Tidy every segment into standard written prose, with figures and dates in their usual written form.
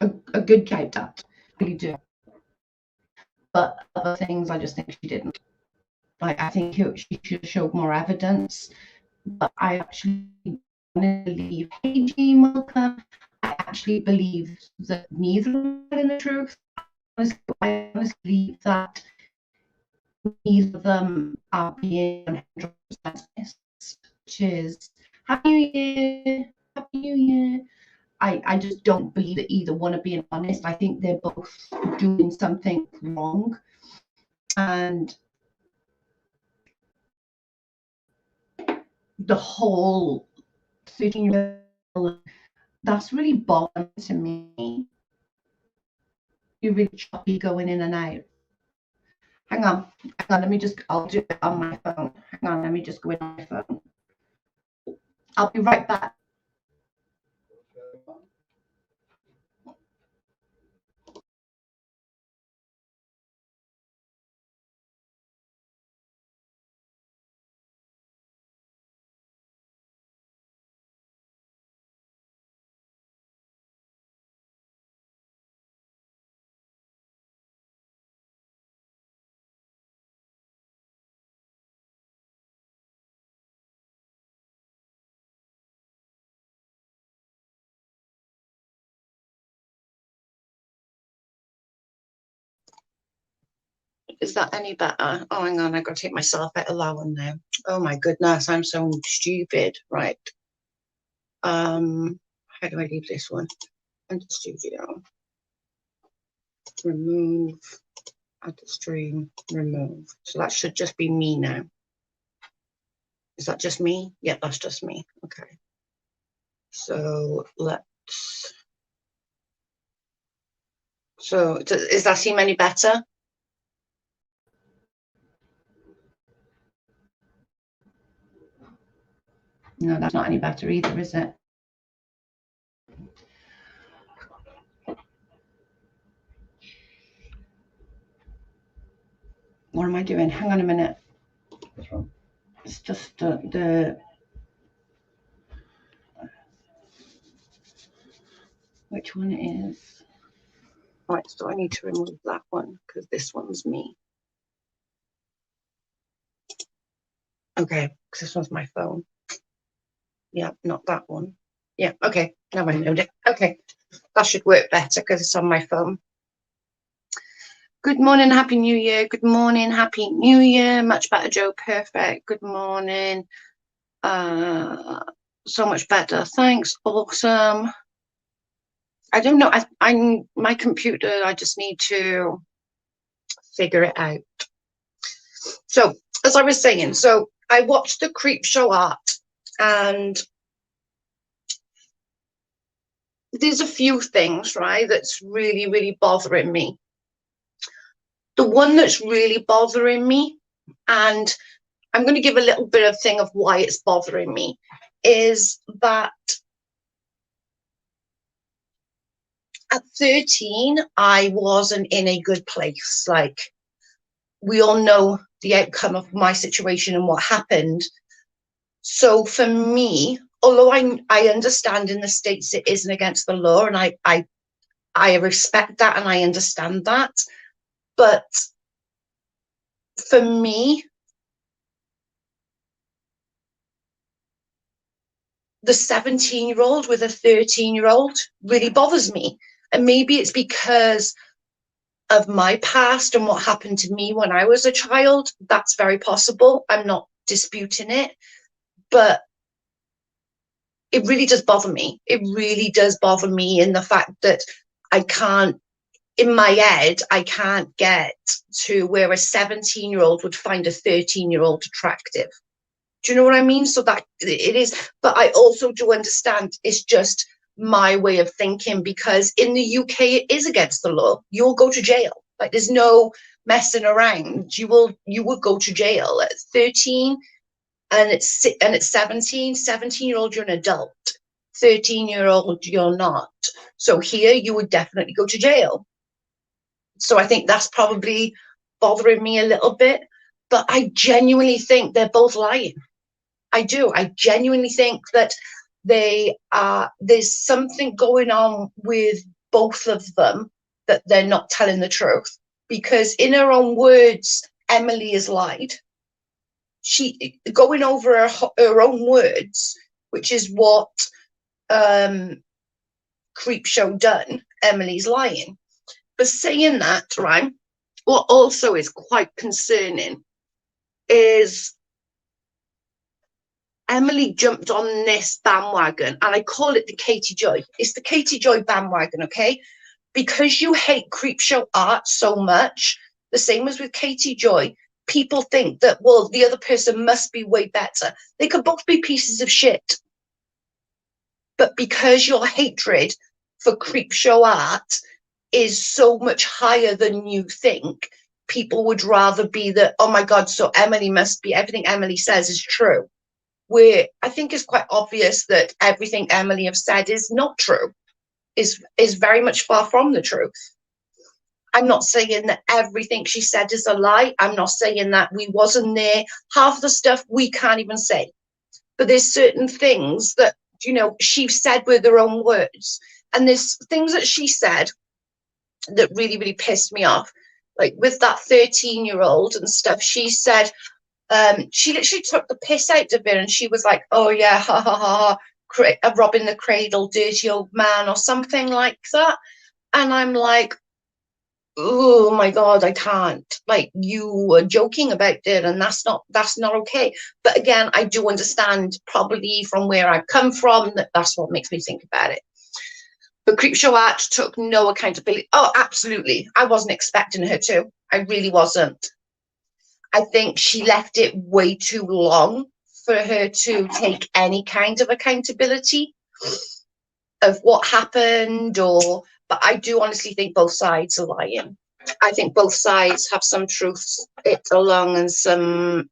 a good job, Dad. Really do. But other things, I just think she didn't. Like, I think she should have showed more evidence. But I actually believe, hey, Jean, welcome. I actually believe that neither of them are in the truth. I honestly believe that neither of them are being 100% honest, which is Happy New Year, Happy New Year. I just don't believe that either one are being honest. I think they're both doing something wrong. And the whole 13-year-old, that's really bothering to me. You're really choppy going in and out. Hang on, let me just, I'll do it on my phone. Hang on, let me just go in on my phone. I'll be right back. Is that any better? Oh, hang on, I've got to take myself out of that one now. Oh my goodness, I'm so stupid. Right. How do I leave this one? Enter studio. Remove. Add the stream. Remove. So that should just be me now. Is that just me? Yeah, that's just me. Okay. So let's. So does that seem any better? No, that's not any better either, is it? What am I doing? Hang on a minute. It's just the which one is? Right, so I need to remove that one because this one's me. Okay, because this one's my phone. Yeah, not that one. Yeah, okay, now I know it. Okay, that should work better because it's on my phone. Good morning, Happy New Year. Good morning, Happy New Year. Much better, Joe. Perfect. Good morning. So much better. Thanks. Awesome. I don't know. I'm my computer. I just need to figure it out. So, as I was saying, so I watched the Creepshow Art, and there's a few things, right, that's really, really bothering me. The one that's really bothering me, and I'm going to give a little bit of thing of why it's bothering me, is that at 13, I wasn't in a good place. Like, we all know the outcome of my situation and what happened. So for me, although I understand in the States it isn't against the law, and I respect that and I understand that, but for me, the 17-year-old with a 13-year-old really bothers me. And maybe it's because of my past and what happened to me when I was a child. That's very possible. I'm not disputing it, but it really does bother me. It really does bother me in the fact that I can't, in my head, I can't get to where a 17-year-old would find a 13-year-old attractive. Do you know what I mean? So that it is, but I also do understand it's just my way of thinking, because in the UK it is against the law. You'll go to jail. Like, there's no messing around. You would go to jail at 13, and it's 17. 17-year-old, you're an adult. 13-year-old, you're not. So here you would definitely go to jail. So I think that's probably bothering me a little bit, but I genuinely think they're both lying. I do. I genuinely think that there's something going on with both of them that they're not telling the truth, because in her own words, Emily has lied. She going over her own words, which is what Creepshow done. Emily's lying. But saying that, right, what also is quite concerning is Emily jumped on this bandwagon, and I call it the Katie Joy. It's the Katie Joy bandwagon, okay? Because you hate Creepshow art so much, the same as with Katie Joy, people think that, well, the other person must be way better. They could both be pieces of shit. But because your hatred for Creepshow art is so much higher than you think, people would rather be that, oh my God, so Emily must be, everything Emily says is true. Where I think it's quite obvious that everything Emily have said is not true, is very much far from the truth. I'm not saying that everything she said is a lie. I'm not saying that we wasn't there. Half the stuff we can't even say. But there's certain things that, you know, she said with her own words. And there's things that she said that really, really pissed me off. Like with that 13-year-old and stuff, she said, she literally took the piss out of it, and she was like, oh yeah, ha ha ha, robbing the cradle, dirty old man, or something like that. And I'm like, oh my God, I can't. Like, you were joking about it, and that's not okay. But again, I do understand, probably from where I've come from, that's what makes me think about it. But Creepshow art took no accountability. Oh, absolutely. I wasn't expecting her to. I really wasn't. I think she left it way too long for her to take any kind of accountability of what happened, but I do honestly think both sides are lying. I think both sides have some truths along and some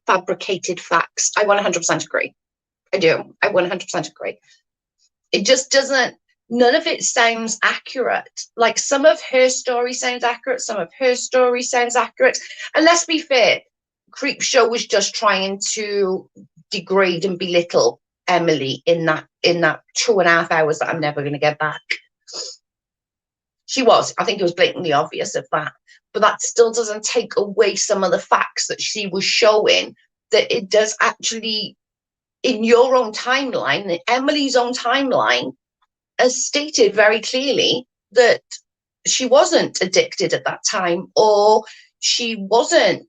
fabricated facts. I 100% agree. I do. I 100% agree. It just doesn't, none of it sounds accurate. Like, some of her story sounds accurate, some of her story sounds accurate. And let's be fair, Creepshow was just trying to degrade and belittle Emily in that 2.5 hours that I'm never going to get back. She was. I think it was blatantly obvious of that. But that still doesn't take away some of the facts that she was showing, that it does actually, in your own timeline, Emily's own timeline, has stated very clearly that she wasn't addicted at that time, or she wasn't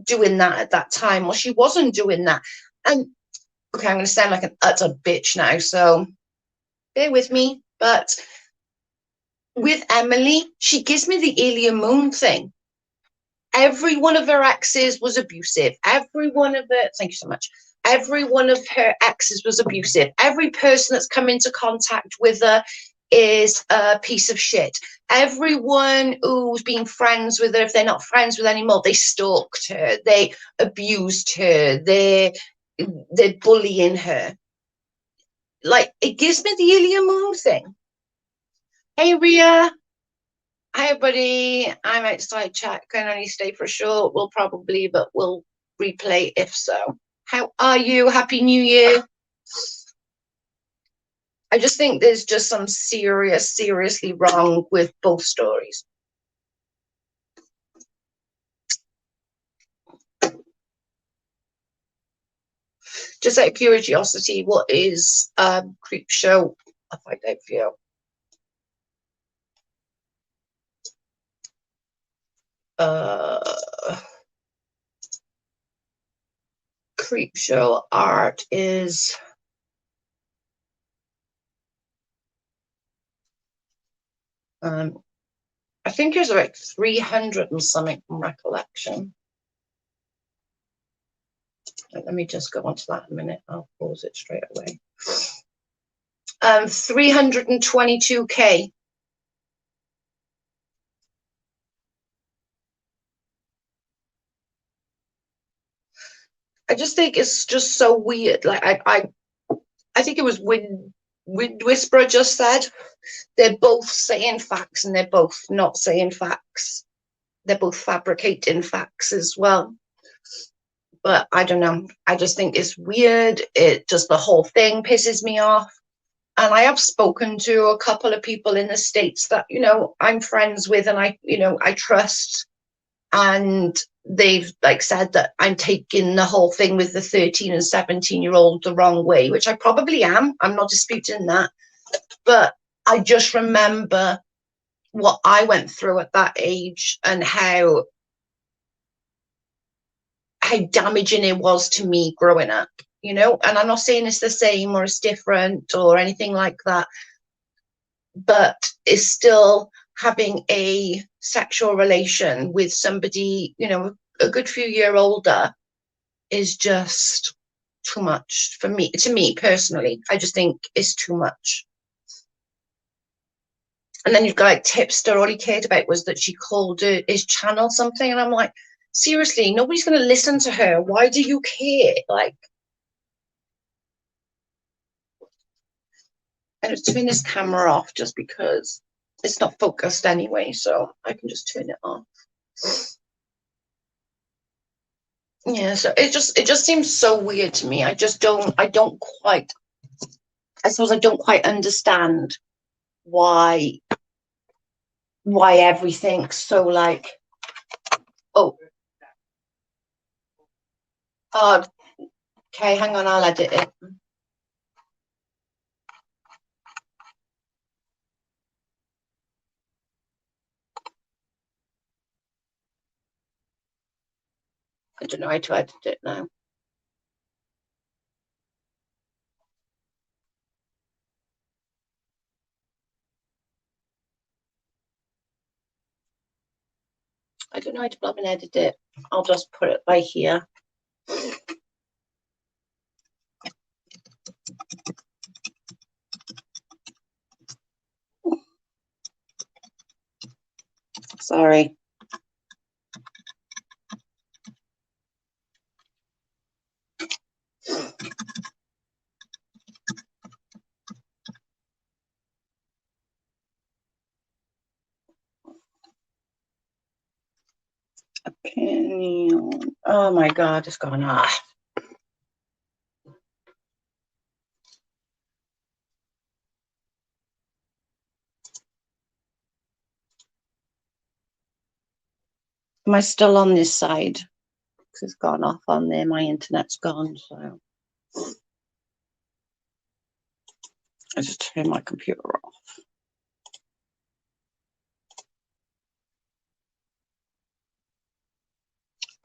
doing that at that time, or she wasn't doing that. And okay, I'm going to sound like an utter bitch now, so bear with me. But with Emily, she gives me the alien moon thing. Every one of her exes was abusive. Every one of her, thank you so much. Every one of her exes was abusive. Every person that's come into contact with her is a piece of shit. Everyone who's been friends with her, if they're not friends with her anymore, they stalked her, they abused her, they're bullying her. Like, it gives me the alien moon thing. Hey, Ria. Hi, buddy. I'm outside chat. Can only stay for a short. We'll probably, but we'll replay if so. How are you? Happy New Year. I just think there's just some seriously wrong with both stories. Just out of curiosity, what is Creepshow? I'll find out for you. Creepshow art is I think there's about 300 and something from recollection. Let me just go on to that in a minute. I'll pause it straight away. 322K. I just think it's just so weird. Like, I think it was Wind Whisperer just said, they're both saying facts and they're both not saying facts. They're both fabricating facts as well. But I don't know. I just think it's weird. It just, the whole thing pisses me off. And I have spoken to a couple of people in the States that, you know, I'm friends with and I, you know, I trust. And they've like said that I'm taking the whole thing with the 13 and 17-year-old the wrong way, which I probably am. I'm not disputing that. But I just remember what I went through at that age and how damaging it was to me growing up, you know. And I'm not saying it's the same or it's different or anything like that, but it's still having a sexual relation with somebody, you know, a good few years older is just too much for me. To me personally, I just think it's too much. And then you've got like Tipster, all he cared about was that she called his channel something, and I'm like, seriously, nobody's going to listen to her. Why do you care? Like, I just turn this camera off just because it's not focused anyway, so I can just turn it off. Yeah, so it just seems so weird to me. I don't quite, I suppose I don't quite understand why everything's so like, oh, okay, hang on, I'll edit it. I don't know how to edit it now. I don't know how to blooming edit it. I'll just put it by here. Sorry. Opinion. Oh my God, it's gone off. Am I still on this side? Because it's gone off on there. My internet's gone, so I just turned my computer off.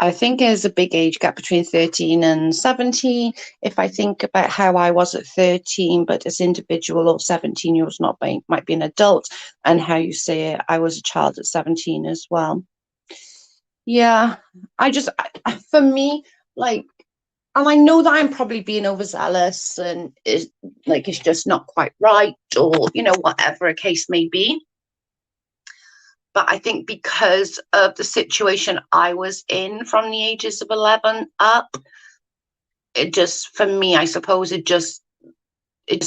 I think there's a big age gap between 13 and 17. If I think about how I was at 13, but as individual, or 17 years not might be an adult, and how you say I was a child at 17 as well. Yeah, for me, like, and I know that I'm probably being overzealous and it's just not quite right, or, you know, whatever a case may be. But I think because of the situation I was in from the ages of 11 up, it just, for me, I suppose it just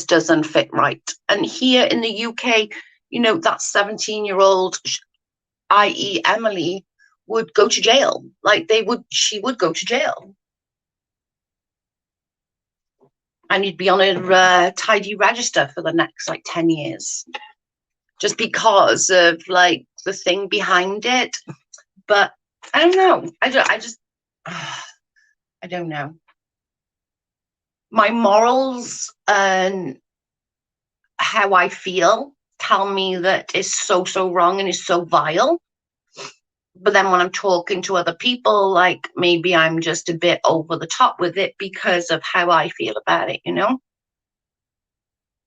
doesn't fit right. And here in the UK, you know, that 17-year-old, i.e. Emily, would go to jail. Like she would go to jail. And you'd be on a tidy register for the next like 10 years. Just because of like the thing behind it. But I don't know. I don't know. My morals and how I feel tell me that it's so wrong and it's so vile. But then when I'm talking to other people, like maybe I'm just a bit over the top with it because of how I feel about it, you know?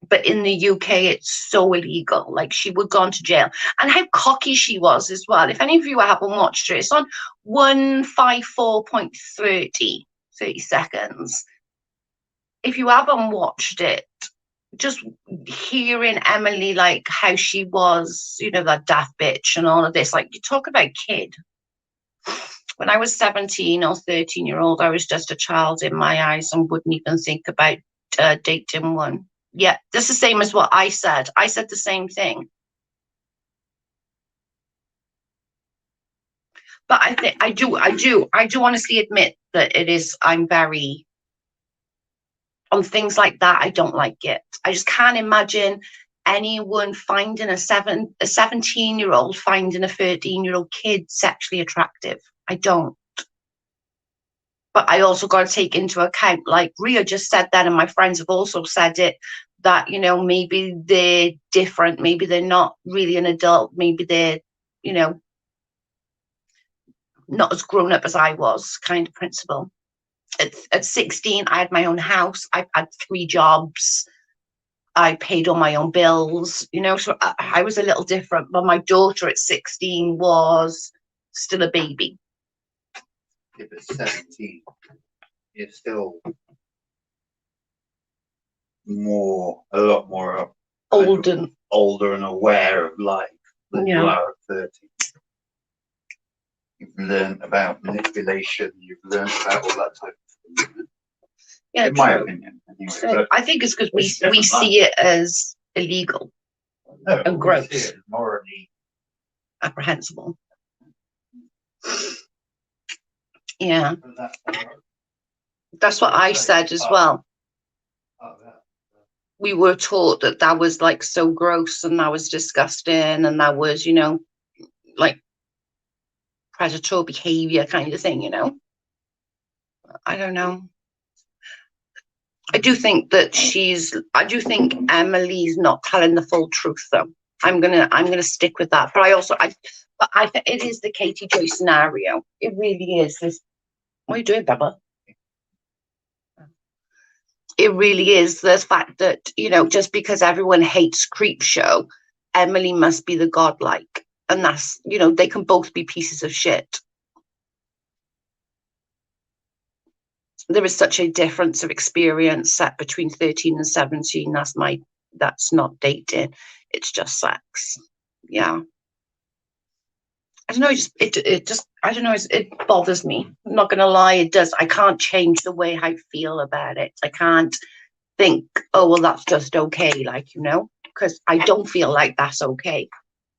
But in the UK, it's so illegal. Like, she would go to jail. And how cocky she was as well. If any of you haven't watched it, it's on 154.30 seconds. If you haven't watched it, just hearing Emily, like how she was, you know, that daft bitch and all of this, like, you talk about kid. When I was 17 or 13-year-old, I was just a child in my eyes and wouldn't even think about dating one. Yeah, that's the same as what I said. I said the same thing. But I think I do honestly admit that it is, I'm very, on things like that, I don't like it. I just can't imagine anyone finding a 17-year-old finding a 13-year-old kid sexually attractive. I don't. But I also got to take into account, like Ria just said that, and my friends have also said it, that, you know, maybe they're different, maybe they're not really an adult, maybe they're, you know, not as grown up as I was, kind of principle. At 16, I had my own house, I had 3 jobs, I paid all my own bills, you know, so I was a little different. But my daughter at 16 was still a baby. If it's 17, you're still a lot more older and aware of life than you are at 30. You've learned about manipulation, you've learned about all that type of thing. Yeah, in my opinion. Anyway, I think it's because we see it as illegal and gross. We see it as morally apprehensible. Yeah. That's what I said as well. We were taught that that was like so gross and that was disgusting and that was, you know, like predatory behavior kind of thing, you know. I don't know. I do think Emily's not telling the full truth though. I'm gonna stick with that. But I think it is the Katie Joy scenario. It really is. What are you doing, Baba? It really is the fact that, you know, just because everyone hates Creepshow, Emily must be the godlike. And that's, you know, they can both be pieces of shit. There is such a difference of experience set between 13 and 17. That's not dating. It's just sex. Yeah. I don't know, I don't know, it bothers me. I'm not going to lie, it does. I can't change the way I feel about it. I can't think, oh, well, that's just okay, like, you know, because I don't feel like that's okay.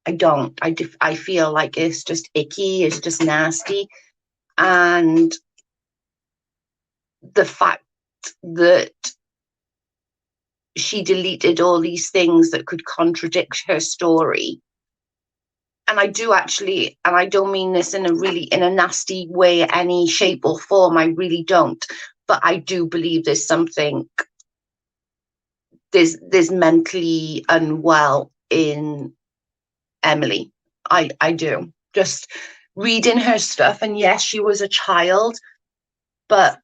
I don't. I feel like it's just icky, it's just nasty. And the fact that she deleted all these things that could contradict her story. And I do actually, and I don't mean this in a nasty way, any shape or form, I really don't. But I do believe there's mentally unwell in Emily. I do. Just reading her stuff, and yes, she was a child, but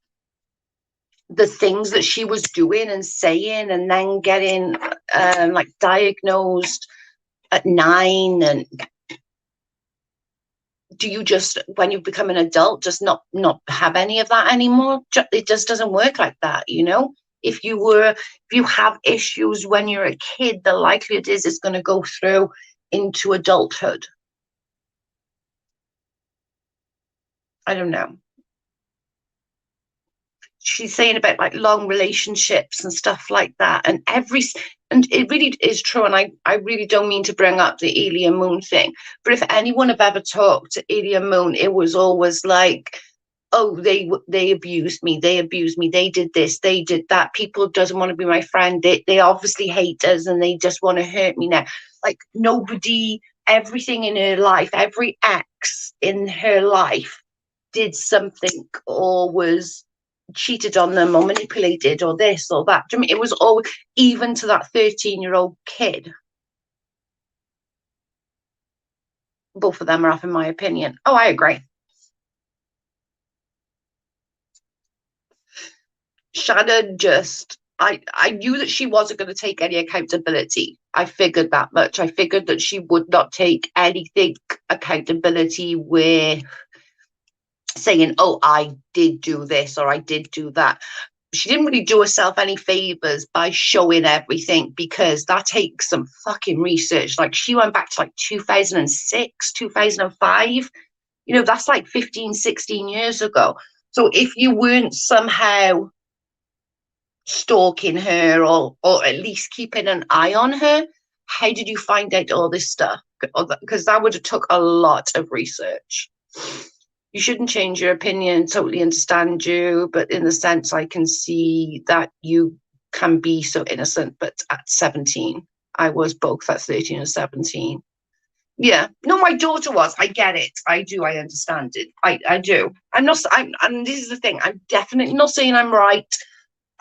the things that she was doing and saying and then getting like diagnosed at 9, and do you just, when you become an adult, just not have any of that anymore? It just doesn't work like that, you know. If you have issues when you're a kid, the likelihood is it's going to go through into adulthood. I don't know. She's saying about like long relationships and stuff like that, and it really is true. And I really don't mean to bring up the Alien Moon thing, but if anyone have ever talked to Alien Moon, it was always like, oh, they abused me, they did this, they did that, people doesn't want to be my friend, they obviously hate us and they just want to hurt me now. Like, everything in her life, every ex in her life did something or was cheated on them or manipulated or this or that. I mean, it was all, even to that 13-year-old kid. Both of them are off, in my opinion. Oh, I agree. Shannon I knew that she wasn't going to take any accountability. I figured that much. I figured that she would not take anything accountability with saying, oh, I did do this or I did do that. She didn't really do herself any favors by showing everything, because that takes some fucking research. Like, she went back to like 2006, 2005. You know, that's like 15, 16 years ago. So if you weren't somehow stalking her or at least keeping an eye on her, how did you find out all this stuff? Because that would have took a lot of research. You shouldn't change your opinion, totally understand you, but in the sense I can see that you can be so innocent, but at 17, I was both at 13 and 17. Yeah, no, my daughter was. I get it. I do. I understand it. I do. I'm not. And this is the thing. I'm definitely not saying I'm right.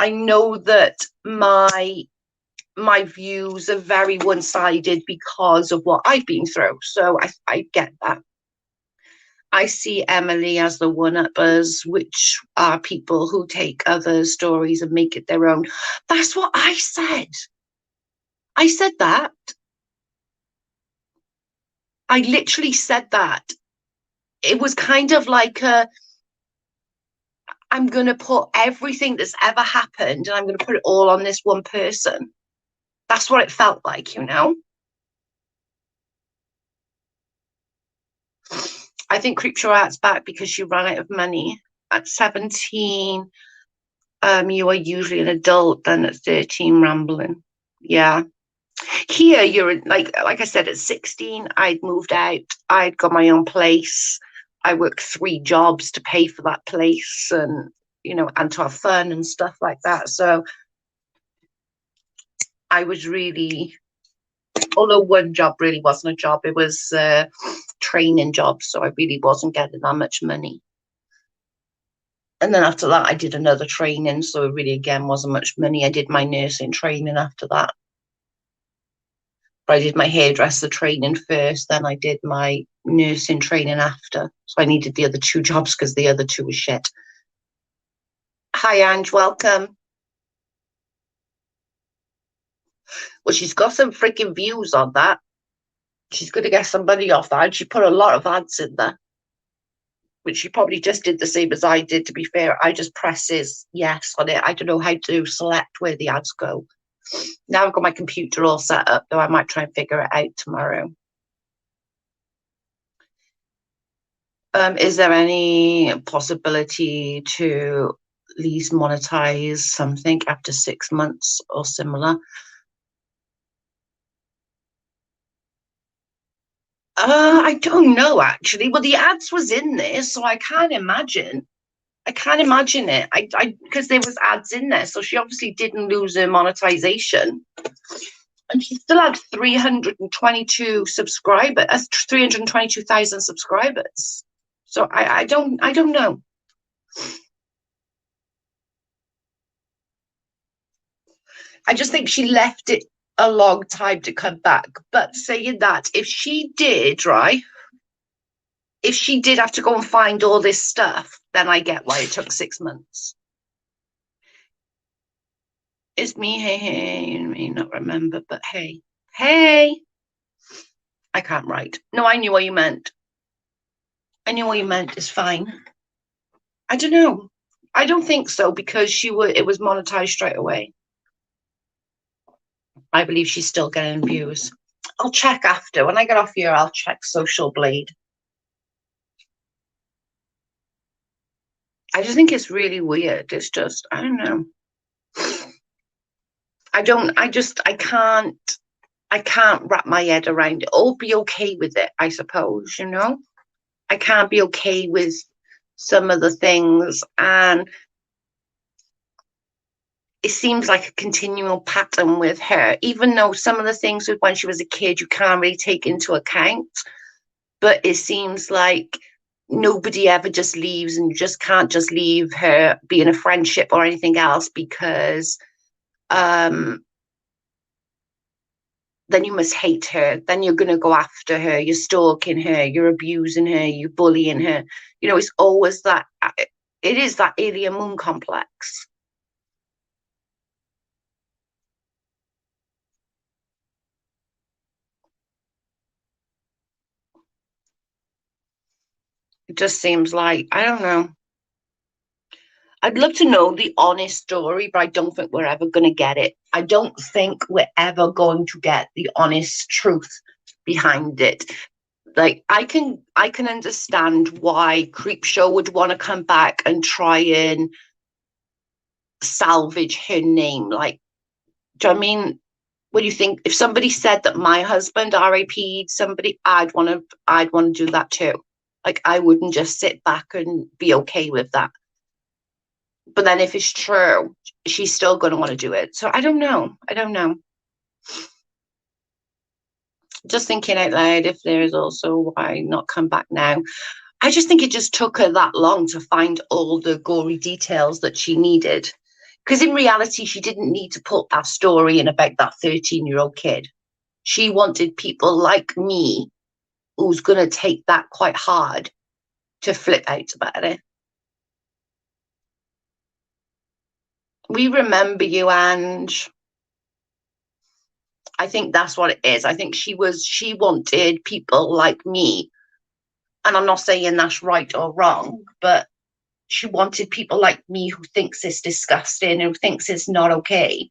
I know that my views are very one-sided because of what I've been through. So I get that. I see Emily as the one-uppers, which are people who take other stories and make it their own. That's what I said. I said that. I literally said that. It was kind of like I'm going to put everything that's ever happened and I'm going to put it all on this one person. That's what it felt like, you know? I think Creepshow Art's back because she ran out of money. At 17, you are usually an adult, then at 13, rambling. Yeah. Here, you're like I said, at 16, I'd moved out. I'd got my own place. I worked 3 jobs to pay for that place and, you know, and to have fun and stuff like that. So I was really, although one job really wasn't a job, it was a training job. So I really wasn't getting that much money. And then after that, I did another training. So it really, again, wasn't much money. I did my nursing training after that. But I did my hairdresser training first, then I did my nursing training after. So I needed the other 2 jobs because the other 2 was shit. Hi, Ange, welcome. Well, she's got some freaking views on that. She's going to get somebody off that. She put a lot of ads in there, which she probably just did the same as I did, to be fair. I just presses yes on it. I don't know how to select where the ads go. Now I've got my computer all set up, though I might try and figure it out tomorrow. Is there any possibility to at least monetize something after 6 months or similar? I don't know, actually. Well, the ads was in there, so I can't imagine. I can't imagine it. I because there was ads in there, so she obviously didn't lose her monetization. And she still had 322 subscribers, 322,000 subscribers. So I don't know. I just think she left it a long time to come back. But saying that, if she did, right, if she did have to go and find all this stuff, then I get why it took 6 months. It's me, hey, you may not remember, but hey. I can't write. No, I knew what you meant. I knew what you meant. It's fine. I don't know. I don't think so because it was monetized straight away. I believe she's still getting views. I'll check after. When I get off here, I'll check Social Blade. I just think it's really weird. It's just, I don't know. I can't wrap my head around it. I'll be okay with it, I suppose, you know? I can't be okay with some of the things, and it seems like a continual pattern with her, even though some of the things with when she was a kid you can't really take into account, but it seems like nobody ever just leaves, and you just can't just leave her being a friendship or anything else because then you must hate her, then you're going to go after her, you're stalking her, you're abusing her, you're bullying her. You know, it's always that, it is that alien moon complex. It just seems like, I don't know. I'd love to know the honest story, but I don't think we're ever going to get it. I don't think we're ever going to get the honest truth behind it. Like I can understand why Creepshow would want to come back and try and salvage her name. Like, do you know what I mean? What do you think? If somebody said that my husband RIP'd somebody, I'd want to do that too. Like, I wouldn't just sit back and be okay with that. But then if it's true, she's still going to want to do it. So I don't know. I don't know. Just thinking out loud, if there is also why not come back now. I just think it just took her that long to find all the gory details that she needed. Because in reality, she didn't need to put that story in about that 13-year-old kid. She wanted people like me who's going to take that quite hard to flip out about it. We remember you, Ange. I think that's what it is. I think she wanted people like me. And I'm not saying that's right or wrong, but she wanted people like me who thinks it's disgusting, who thinks it's not okay,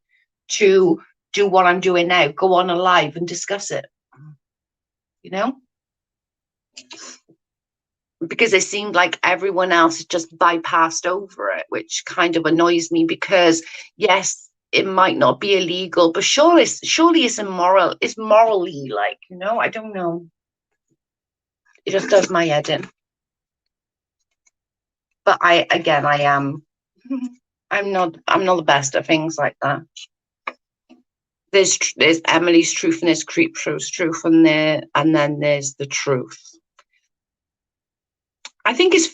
to do what I'm doing now, go on a live and discuss it, you know? Because it seemed like everyone else just bypassed over it, which kind of annoys me because, yes, it might not be illegal, but surely it's immoral. It's morally, like, you know, I don't know. It just does my head in. But I am, I'm not the best at things like that. There's Emily's truth and there's Creepshow's truth, and then there's the truth. I think it's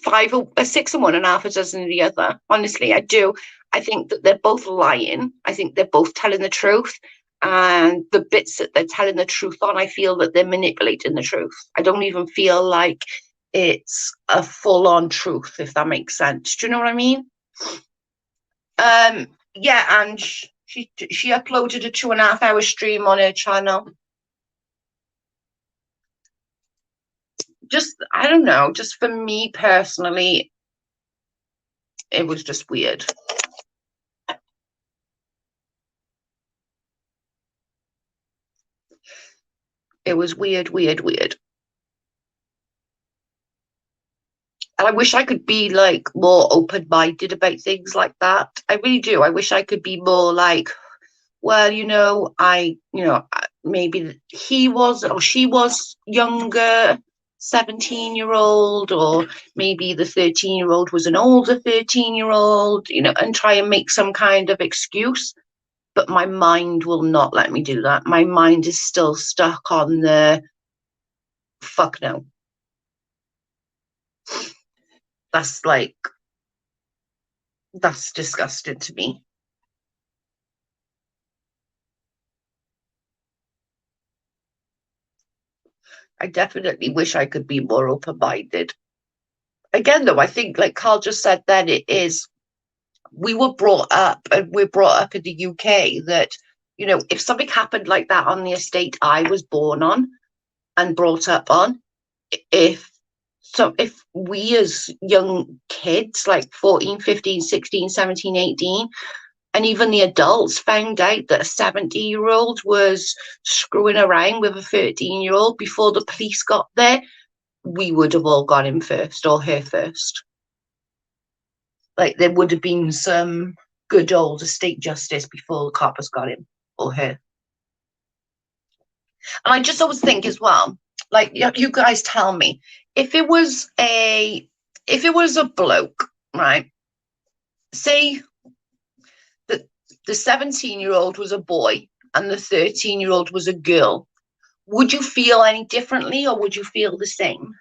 6 and 1 and half a dozen of the other. Honestly, I do. I think that they're both lying. I think they're both telling the truth. And the bits that they're telling the truth on, I feel that they're manipulating the truth. I don't even feel like it's a full-on truth, if that makes sense. Do you know what I mean? Yeah, and she uploaded a 2.5-hour stream on her channel. Just, I don't know, just for me personally, it was just weird. It was weird. And I wish I could be like more open-minded about things like that. I really do. I wish I could be more like, well, maybe he was or she was younger, 17-year-old, or maybe the 13-year-old was an older 13-year-old, and try and make some kind of excuse. But my mind will not let me do that. My mind is still stuck on the fuck no. That's disgusting to me. I definitely wish I could be more open-minded. Again, though, I think, like Carl just said then, we're brought up in the UK that, if something happened like that on the estate I was born on and brought up on, if we as young kids, like 14, 15, 16, 17, 18, and even the adults found out that a 70-year-old was screwing around with a 13-year-old before the police got there, we would have all got him first or her first. Like, there would have been some good old estate justice before the coppers got him or her. And I just always think as well, like, you guys tell me, if it was a bloke, right? Say that the 17-year-old was a boy and the 13-year-old was a girl, would you feel any differently or would you feel the same?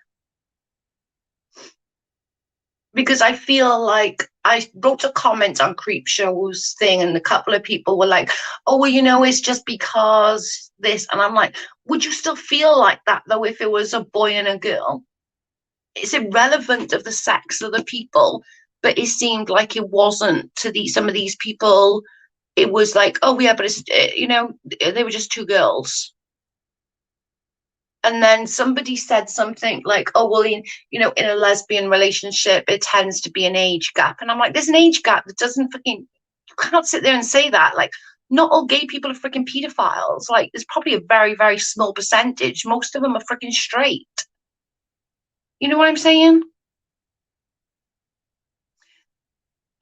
Because I feel like I wrote a comment on Creepshow's thing and a couple of people were like, oh, well, it's just because this. And I'm like, would you still feel like that, though, if it was a boy and a girl? It's irrelevant of the sex of the people, but it seemed like it wasn't to some of these people. It was like, oh, yeah, but it's, they were just two girls. And then somebody said something like, oh, well, in a lesbian relationship, it tends to be an age gap. And I'm like, there's an age gap that doesn't you can't sit there and say that. Like, not all gay people are freaking pedophiles. Like, there's probably a very, very small percentage. Most of them are freaking straight. You know what I'm saying?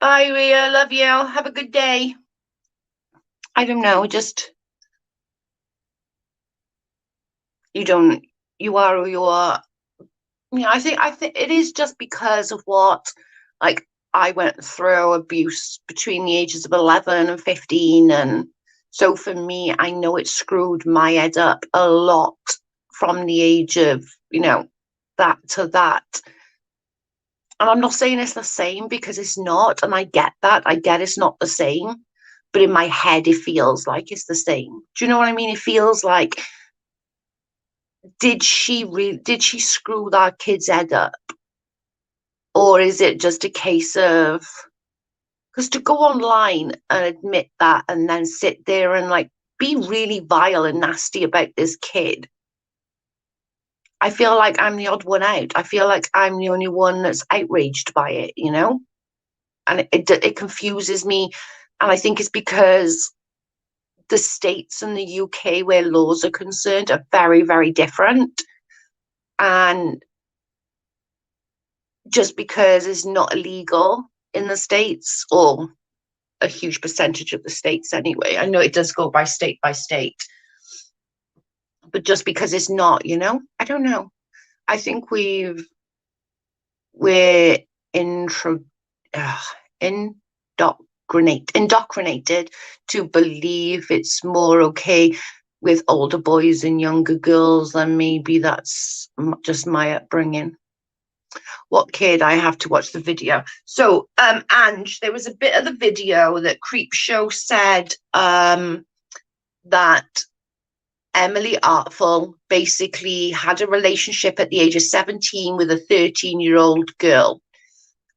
Bye, Ria. Love you. Have a good day. I don't know. Just, you are who you are. Yeah, I think it is just because of what, like, I went through abuse between the ages of 11 and 15. And so for me, I know it screwed my head up a lot from the age of, that to that. And I'm not saying it's the same, because it's not. And I get that. I get it's not the same. But in my head, it feels like it's the same. Do you know what I mean? It feels like, did she screw that kid's head up? Or is it just a case of, because to go online and admit that and then sit there and like be really vile and nasty about this kid, I feel like I'm the odd one out. I feel like I'm the only one that's outraged by it. And it confuses me. And I think it's because the States and the UK, where laws are concerned, are very, very different. And just because it's not illegal in the States, or a huge percentage of the states anyway. I know it does go by state, but just because it's not, I don't know. I think we're intro uh, indoctrinated to believe it's more okay with older boys and younger girls, and maybe that's just my upbringing. What kid? I have to watch the video. So, Ange, there was a bit of the video that Creepshow said that Emily Artful basically had a relationship at the age of 17 with a 13-year-old girl.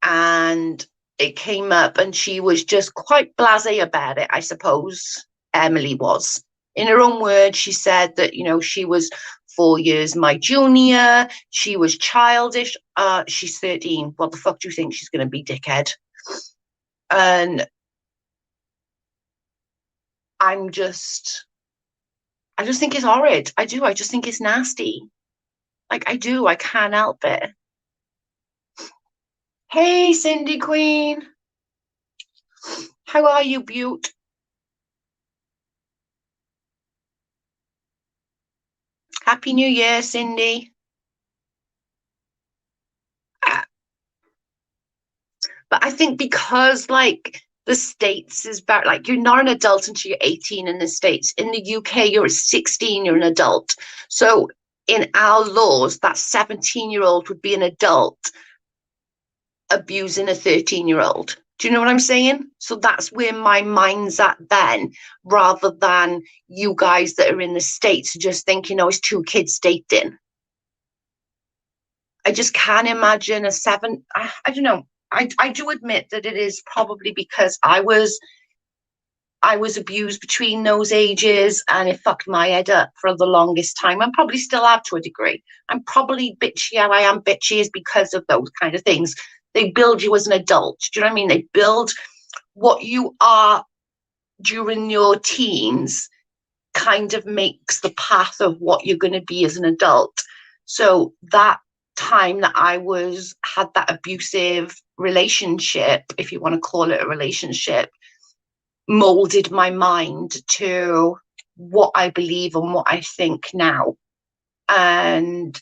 And it came up, and she was just quite blasé about it, I suppose. Emily was. In her own words, she said that, she was 4 years my junior. She was childish. She's 13. What the fuck do you think she's going to be, dickhead? And I just think it's horrid. I do. I just think it's nasty. Like, I do. I can't help it. Hey, Cindy Queen. How are you, Butte? Happy New Year, Cindy. But I think because, like, the States is about, like, you're not an adult until you're 18 in the States. In the UK, you're 16, you're an adult. So in our laws, that 17-year-old would be an adult abusing a 13-year-old. Do you know what I'm saying? So that's where my mind's at then, rather than you guys that are in the States just thinking, it's two kids dating. I just can't imagine a seven. I don't know. I do admit that it is probably because I was abused between those ages, and it fucked my head up for the longest time. I'm probably still have to a degree. I'm probably bitchy. How I am bitchy is because of those kind of things. They build you as an adult. Do you know what I mean? They build what you are during your teens, kind of makes the path of what you're going to be as an adult. So that time that I had that abusive relationship, if you want to call it a relationship, molded my mind to what I believe and what I think now. And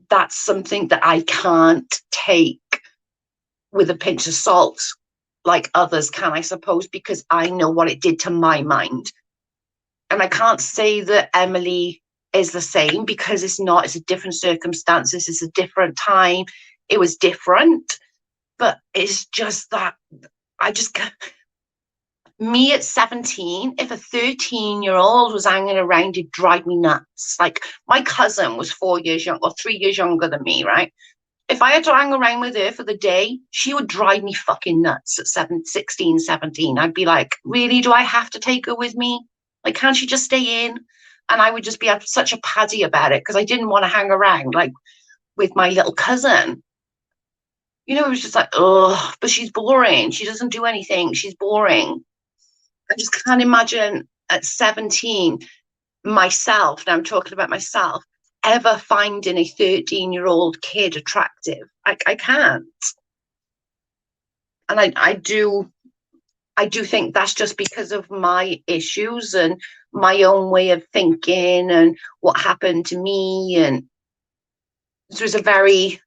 that's something that I can't take with a pinch of salt like others can, I suppose, because I know what it did to my mind. And I can't say that Emily is the same, because it's not. It's a different circumstances. It's a different time. It was different. But it's just that I just can't. Me at 17, if a 13-year-old was hanging around, it'd drive me nuts. Like, my cousin was 4 years young, or 3 years younger than me, right? If I had to hang around with her for the day, she would drive me fucking nuts at 16, 17. I'd be like, really, do I have to take her with me? Like, can't she just stay in? And I would just be such a paddy about it, because I didn't want to hang around, like, with my little cousin. It was just like, oh, but she's boring. She doesn't do anything. She's boring. I just can't imagine at 17 myself, now I'm talking about myself, ever finding a 13-year-old kid attractive. I can't. And I do think that's just because of my issues and my own way of thinking and what happened to me. And this was a very,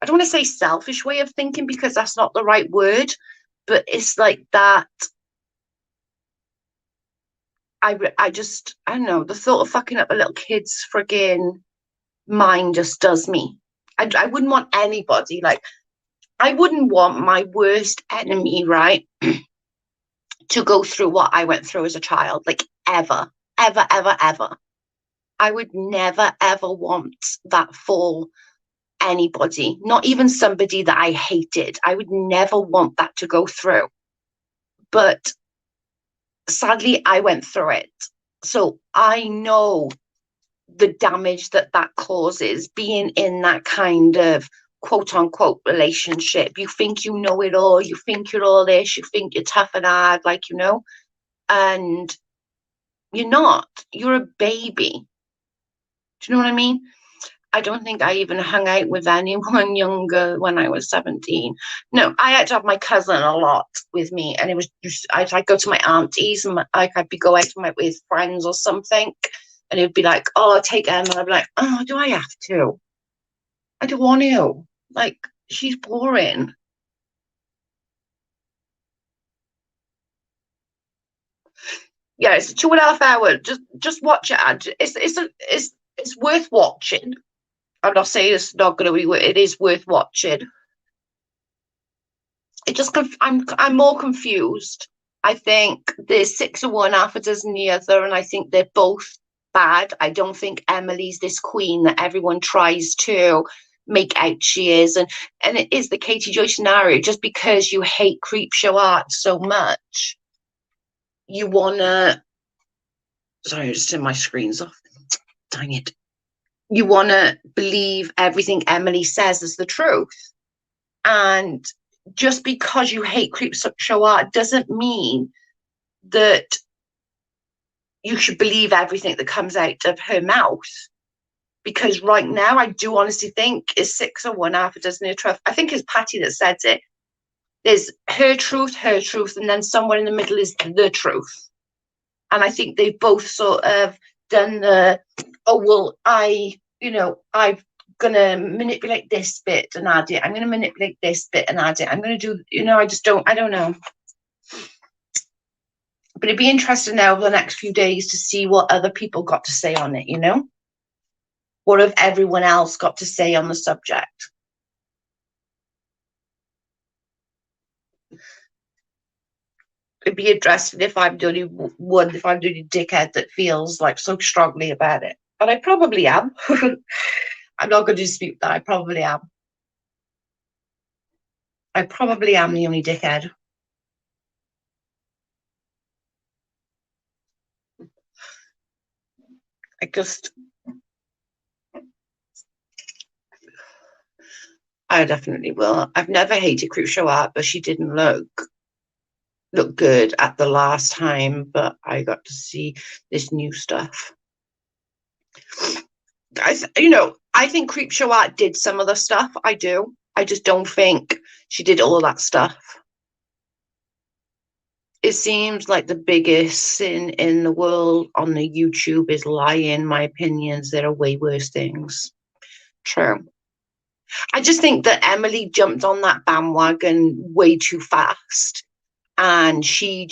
I don't want to say selfish way of thinking, because that's not the right word, but it's like that. I don't know, the thought of fucking up a little kid's friggin' mind just does me. I wouldn't want anybody, like, I wouldn't want my worst enemy, right, to go through what I went through as a child, like, ever, ever, ever, ever. I would never, ever want that for anybody, not even somebody that I hated. I would never want that to go through. But sadly, I went through it. So I know the damage that causes, being in that kind of quote unquote relationship. You think you know it all, you think you're all this, you think you're tough and hard, like, you know, and you're not. You're a baby. Do you know what I mean? I don't think I even hung out with anyone younger when I was 17. No, I had to have my cousin a lot with me, and it was just, I'd go to my aunties, and I'd be going out with friends or something, and it'd be like, oh, I'll take Emma. I'd be like, oh, do I have to? I don't want to. Like, she's boring. Yeah, it's a 2.5 hour. Just watch it. It's worth watching. I'm not saying it's not going to be. It is worth watching. It just I'm more confused. I think there's 6 of one, half a dozen the other, and I think they're both bad. I don't think Emily's this queen that everyone tries to make out she is, and it is the Katie Joy scenario. Just because you hate Creepshow art so much, you wanna. Sorry, I just turned my screens off. Dang it! You wanna believe everything Emily says is the truth, and just because you hate Creepshow art doesn't mean that you should believe everything that comes out of her mouth. Because right now, I do honestly think is 6 of one, half a dozen of truth. I think it's Patty that said it. There's her truth, and then somewhere in the middle is the truth. And I think they've both sort of done the, oh, well, I'm gonna manipulate this bit and add it. I'm gonna manipulate this bit and add it. I'm gonna do, I don't know. But it'd be interesting now over the next few days to see what other people got to say on it, What have everyone else got to say on the subject? It'd be interesting if I'm the only one, if I'm the only dickhead that feels like so strongly about it. But I probably am. I'm not going to dispute that. I probably am. I probably am the only dickhead. I definitely will. I've never hated Creepshow art, but she didn't look good at the last time, but I got to see this new stuff. I think Creepshow art did some of the stuff. I do. I just don't think she did all that stuff. It seems like the biggest sin in the world on the YouTube is lying. My opinions, there are way worse things. True. I just think that Emily jumped on that bandwagon way too fast. And she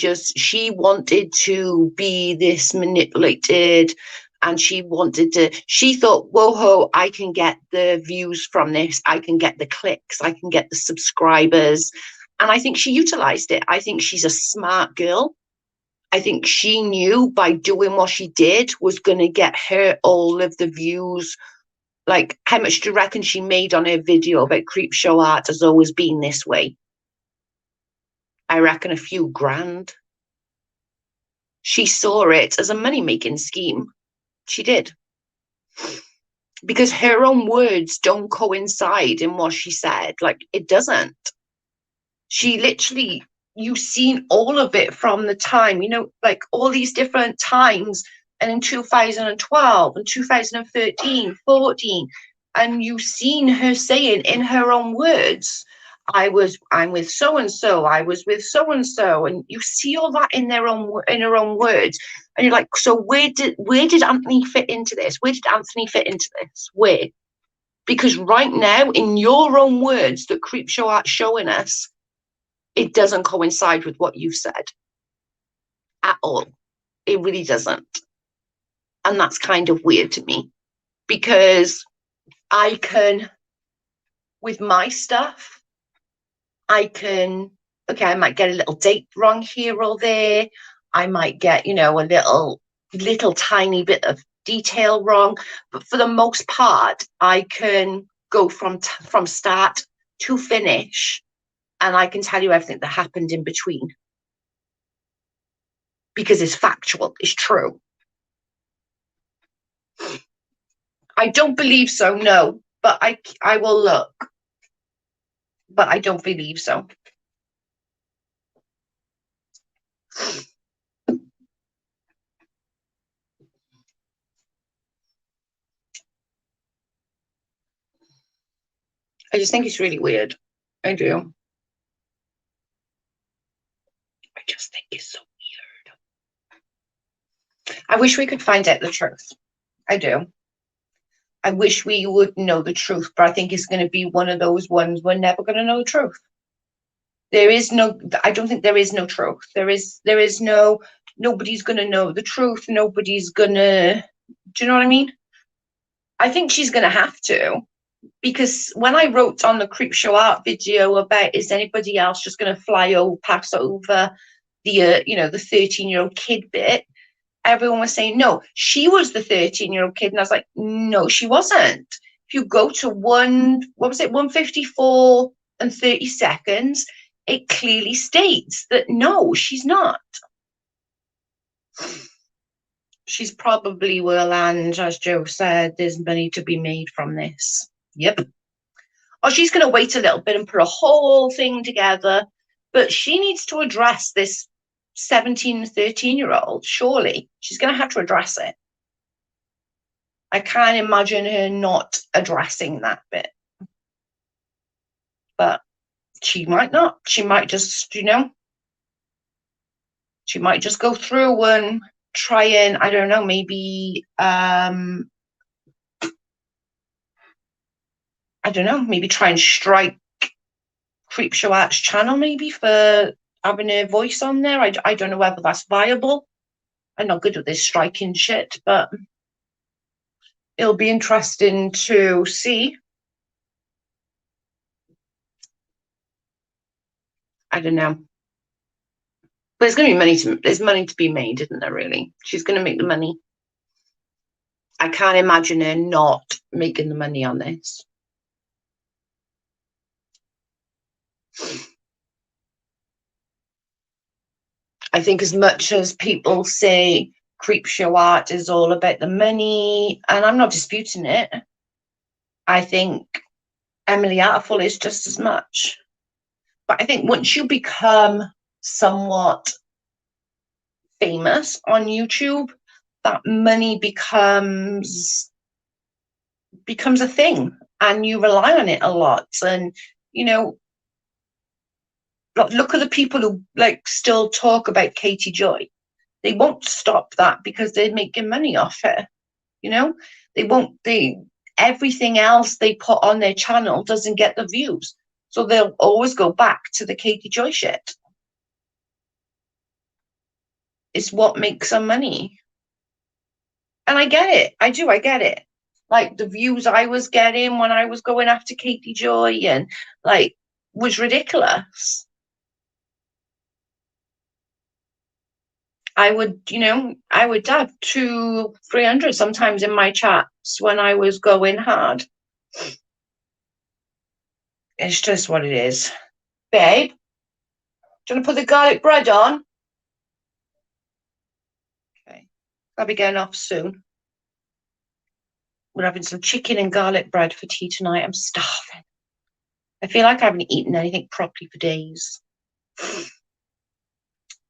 wanted to be this manipulated, and she thought, whoa, I can get the views from this. I can get the clicks. I can get the subscribers. And I think she utilized it. I think she's a smart girl. I think she knew by doing what she did was going to get her all of the views. Like, how much do you reckon she made on her video about Creepshow art has always been this way? I reckon a few grand. She saw it as a money-making scheme. She did. Because her own words don't coincide in what she said. Like, it doesn't. She literally, you've seen all of it from the time, like all these different times, and in 2012 and 2013, 14, and you've seen her saying in her own words, I'm with so and so, I was with so and so, and you see all that in their own words, and you're like, so where did Anthony fit into this? Where did Anthony fit into this? Where? Because right now, in your own words, that Creepshow Art's showing us, it doesn't coincide with what you've said at all. It really doesn't, and that's kind of weird to me, because I can, with my stuff, I might get a little date wrong here or there. I might get, a little tiny bit of detail wrong. But for the most part, I can go from start to finish, and I can tell you everything that happened in between. Because it's factual, it's true. I don't believe so, no. But I will look. But I don't believe so. I just think it's really weird. I do. I just think it's so weird. I wish we could find out the truth. I do. I wish we would know the truth, but I think it's going to be one of those ones we're never going to know the truth. I don't think there is no truth. Nobody's going to know the truth. Nobody's going to, do you know what I mean? I think she's going to have to, because when I wrote on the Creepshow Art video about, is anybody else just going to pass over the 13-year-old kid bit, everyone was saying, no, she was the 13-year-old kid. And I was like, no, she wasn't. If you go to 154 and 30 seconds, it clearly states that no, she's not. She's probably will, and as Joe said, there's money to be made from this. Yep. Or she's going to wait a little bit and put a whole thing together, but she needs to address this 17, 13-year-old, surely. She's going to have to address it. I can't imagine her not addressing that bit. But she might not. She might just, she might just go through and try and, I don't know, maybe, maybe try and strike Creepshow Art's channel, maybe, for having her voice on there. I don't know whether that's viable. I'm not good at this striking shit, but it'll be interesting to see. I don't know. But there's going to be there's money to be made, isn't there, really? She's going to make the money. I can't imagine her not making the money on this. I think as much as people say Creepshow Art is all about the money, and I'm not disputing it, I think Emily Artful is just as much. But I think once you become somewhat famous on YouTube, that money becomes a thing, and you rely on it a lot. And look at the people who still talk about Katie Joy. They won't stop that because they're making money off it. They won't. Everything else they put on their channel doesn't get the views, so they'll always go back to the Katie Joy shit. It's what makes them money. And I get it. I do. I get it. Like, the views I was getting when I was going after Katie Joy and was ridiculous. I would have 200-300 sometimes in my chats when I was going hard. It's just what it is. Babe, do you want to put the garlic bread on? Okay. I'll be going off soon. We're having some chicken and garlic bread for tea tonight. I'm starving. I feel like I haven't eaten anything properly for days.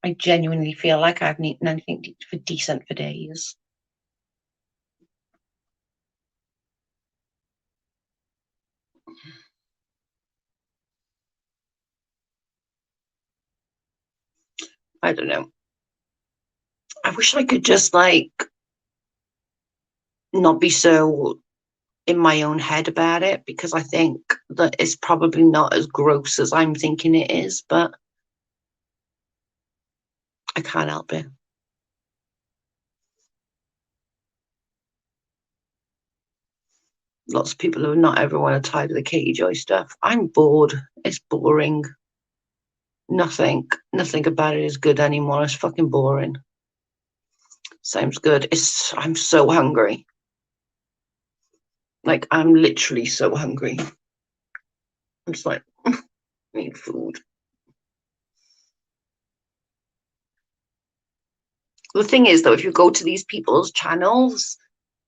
I genuinely feel like I haven't eaten anything decent for days. I don't know. I wish I could just like not be so in my own head about it, because I think that it's probably not as gross as I'm thinking it is, but I can't help it. Lots of people who not everyone are tired of the Katie Joy stuff. I'm bored. It's boring. Nothing about it is good anymore. It's fucking boring. Sounds good. I'm so hungry. Like, I'm literally so hungry. I'm just like, I need food. The thing is, though, if you go to these people's channels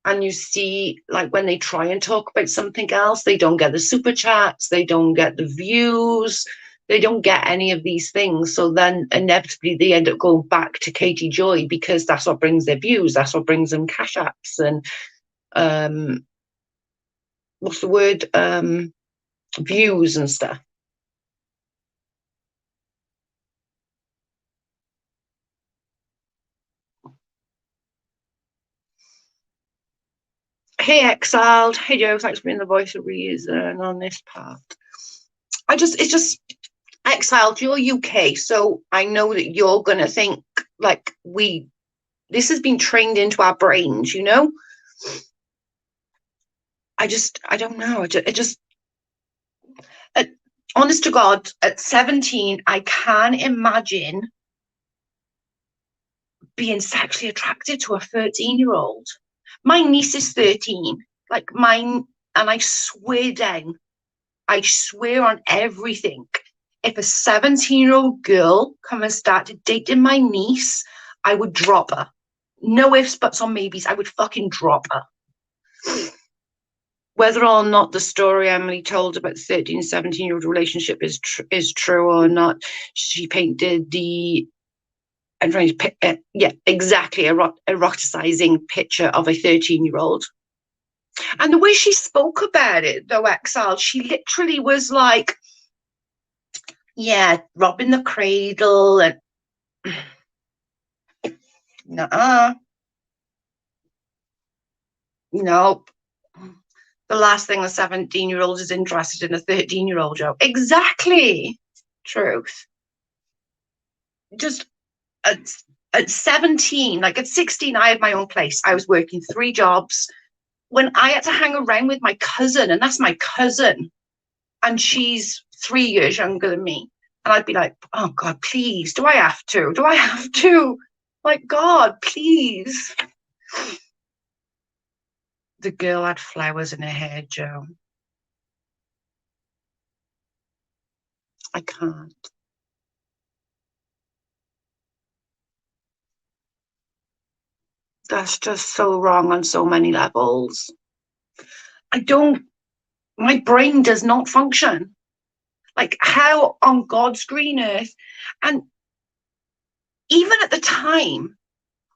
and you see, like, when they try and talk about something else, they don't get the super chats, they don't get the views, they don't get any of these things. So then inevitably they end up going back to Katie Joy, because that's what brings their views, that's what brings them cash apps and what's the word, views and stuff. Hey Exiled, hey Joe, thanks for being the voice of reason on this part. It's just Exiled, you're UK, so I know that you're gonna think like this has been trained into our brains, you know. I don't know. Honest to God, at 17, I can't imagine being sexually attracted to a 13-year-old. My niece is 13, like mine, and I swear on everything, if a 17-year-old girl come and started dating my niece, I would drop her. No ifs, buts, or maybes. I would fucking drop her. Whether or not the story Emily told about the 13 and 17-year-old relationship is true or not, she painted exactly, eroticizing picture of a 13-year-old. And the way she spoke about it, though, Exile, she literally was like, yeah, robbing the cradle and nuh-uh. Nope. The last thing a 17-year-old is interested in a 13-year-old, Joe. Exactly. Truth. Just at 17, like at 16, I had my own place. I was working 3 jobs. When I had to hang around with my cousin, and that's my cousin, and she's 3 years younger than me, and I'd be like, oh God, please, do I have to? Do I have to? Like, God, please. The girl had flowers in her hair, Joe. I can't. That's just so wrong on so many levels. My brain does not function. Like, how on God's green earth? And even at the time,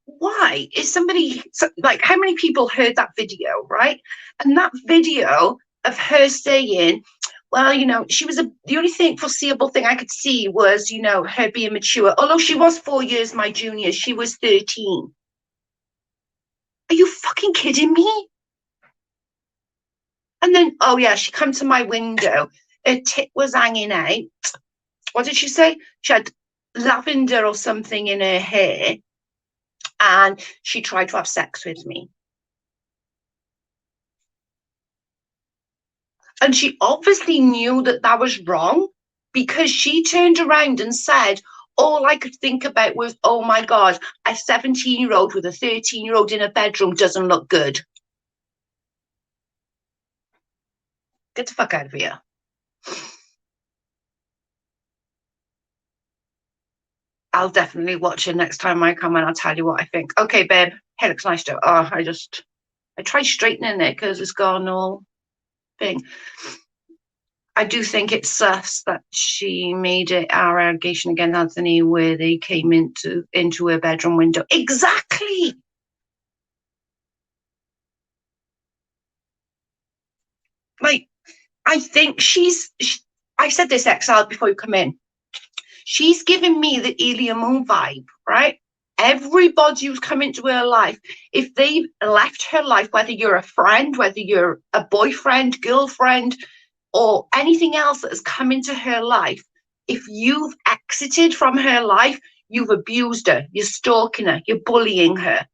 why is somebody, like, how many people heard that video, right? And that video of her saying, well, you know, the only foreseeable thing I could see was, you know, her being mature. Although she was 4 years my junior, she was 13. Are you fucking kidding me? And then, oh yeah, she come to my window. Her tit was hanging out. What did she say? She had lavender or something in her hair, and she tried to have sex with me. And she obviously knew that that was wrong, because she turned around and said, all I could think about was, oh my God, a 17-year-old with a 13-year-old in a bedroom doesn't look good. Get the fuck out of here. I'll definitely watch it next time I come and I'll tell you what I think. Okay, babe. Hey, looks nice, Joe. Oh, I tried straightening it because it's gone all thing. I do think it's sus that she made it our allegation against Anthony where they came into her bedroom window. Exactly. Like, I think I said this, Exile, before you come in. She's giving me the Elia Moon vibe, right? Everybody who's come into her life, if they've left her life, whether you're a friend, whether you're a boyfriend, girlfriend, or anything else that has come into her life, if you've exited from her life, you've abused her, you're stalking her, you're bullying her.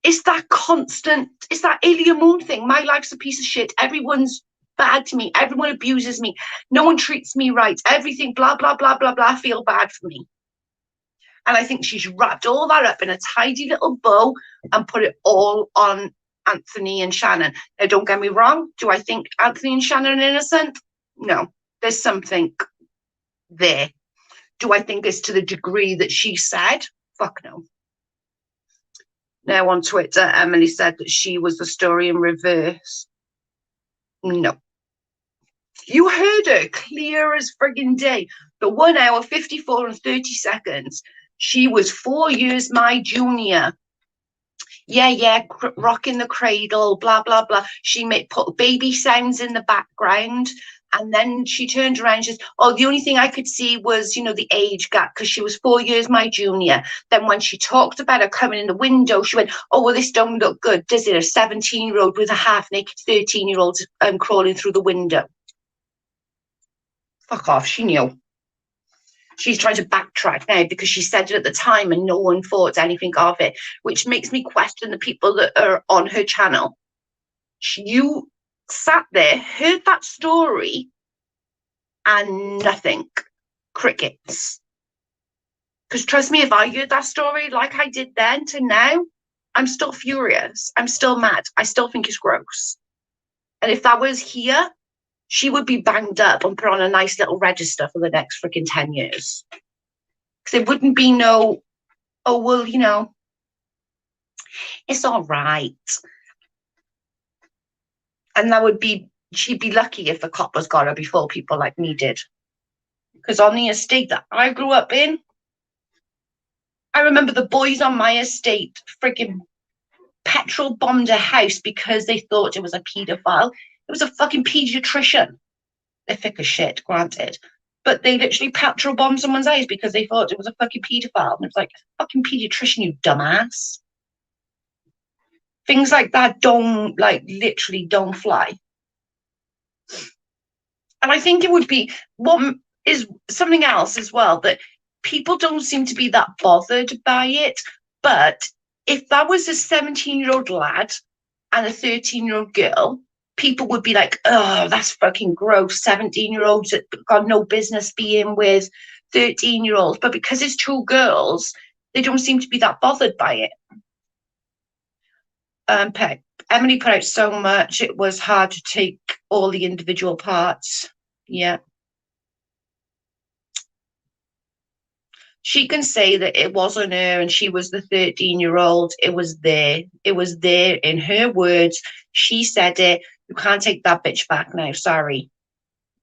It's that constant, it's that Elia Moon thing. My life's a piece of shit. Everyone's bad to me. Everyone abuses me. No one treats me right. Everything, blah, blah, blah, blah, blah, feel bad for me. And I think she's wrapped all that up in a tidy little bow and put it all on Anthony and Shannon. Now, don't get me wrong. Do I think Anthony and Shannon are innocent? No. There's something there. Do I think it's to the degree that she said? Fuck no. Now on Twitter, Emily said that she was the story in reverse. No. You heard her clear as friggin' day. The 1 hour, 54 and 30 seconds. She was 4 years my junior. Yeah, rocking the cradle, blah, blah, blah. She put baby sounds in the background. And then she turned around and says, oh, the only thing I could see was, the age gap because she was 4 years my junior. Then when she talked about her coming in the window, she went, oh, well, this don't look good, does it? A 17-year-old with a half-naked 13-year-old crawling through the window. Fuck off, she knew. She's trying to backtrack now because she said it at the time and no one thought anything of it, which makes me question the people that are on her channel. You sat there, heard that story, and nothing. Crickets. Because trust me, if I heard that story like I did then to now, I'm still furious. I'm still mad. I still think it's gross. And if that was here, she would be banged up and put on a nice little register for the next freaking 10 years. Because it wouldn't be no, oh, well, it's all right. And that would be, she'd be lucky if the coppers got her before people like me did. Because on the estate that I grew up in, I remember the boys on my estate freaking petrol bombed a house because they thought it was a paedophile. It was a fucking pediatrician. They're thick as shit, granted. But they literally petrol bombed someone's house because they thought it was a fucking paedophile. And it was like, fucking pediatrician, you dumbass. Things like that literally don't fly. And I think it would be what is something else as well, that people don't seem to be that bothered by it. But if that was a 17-year-old lad and a 13-year-old girl, people would be like, oh, that's fucking gross. 17-year-olds that got no business being with 13-year-olds. But because it's two girls, they don't seem to be that bothered by it. Emily put out so much, it was hard to take all the individual parts. Yeah. She can say that it wasn't her and she was the 13-year-old. It was there. It was there in her words. She said it. You can't take that bitch back now. Sorry.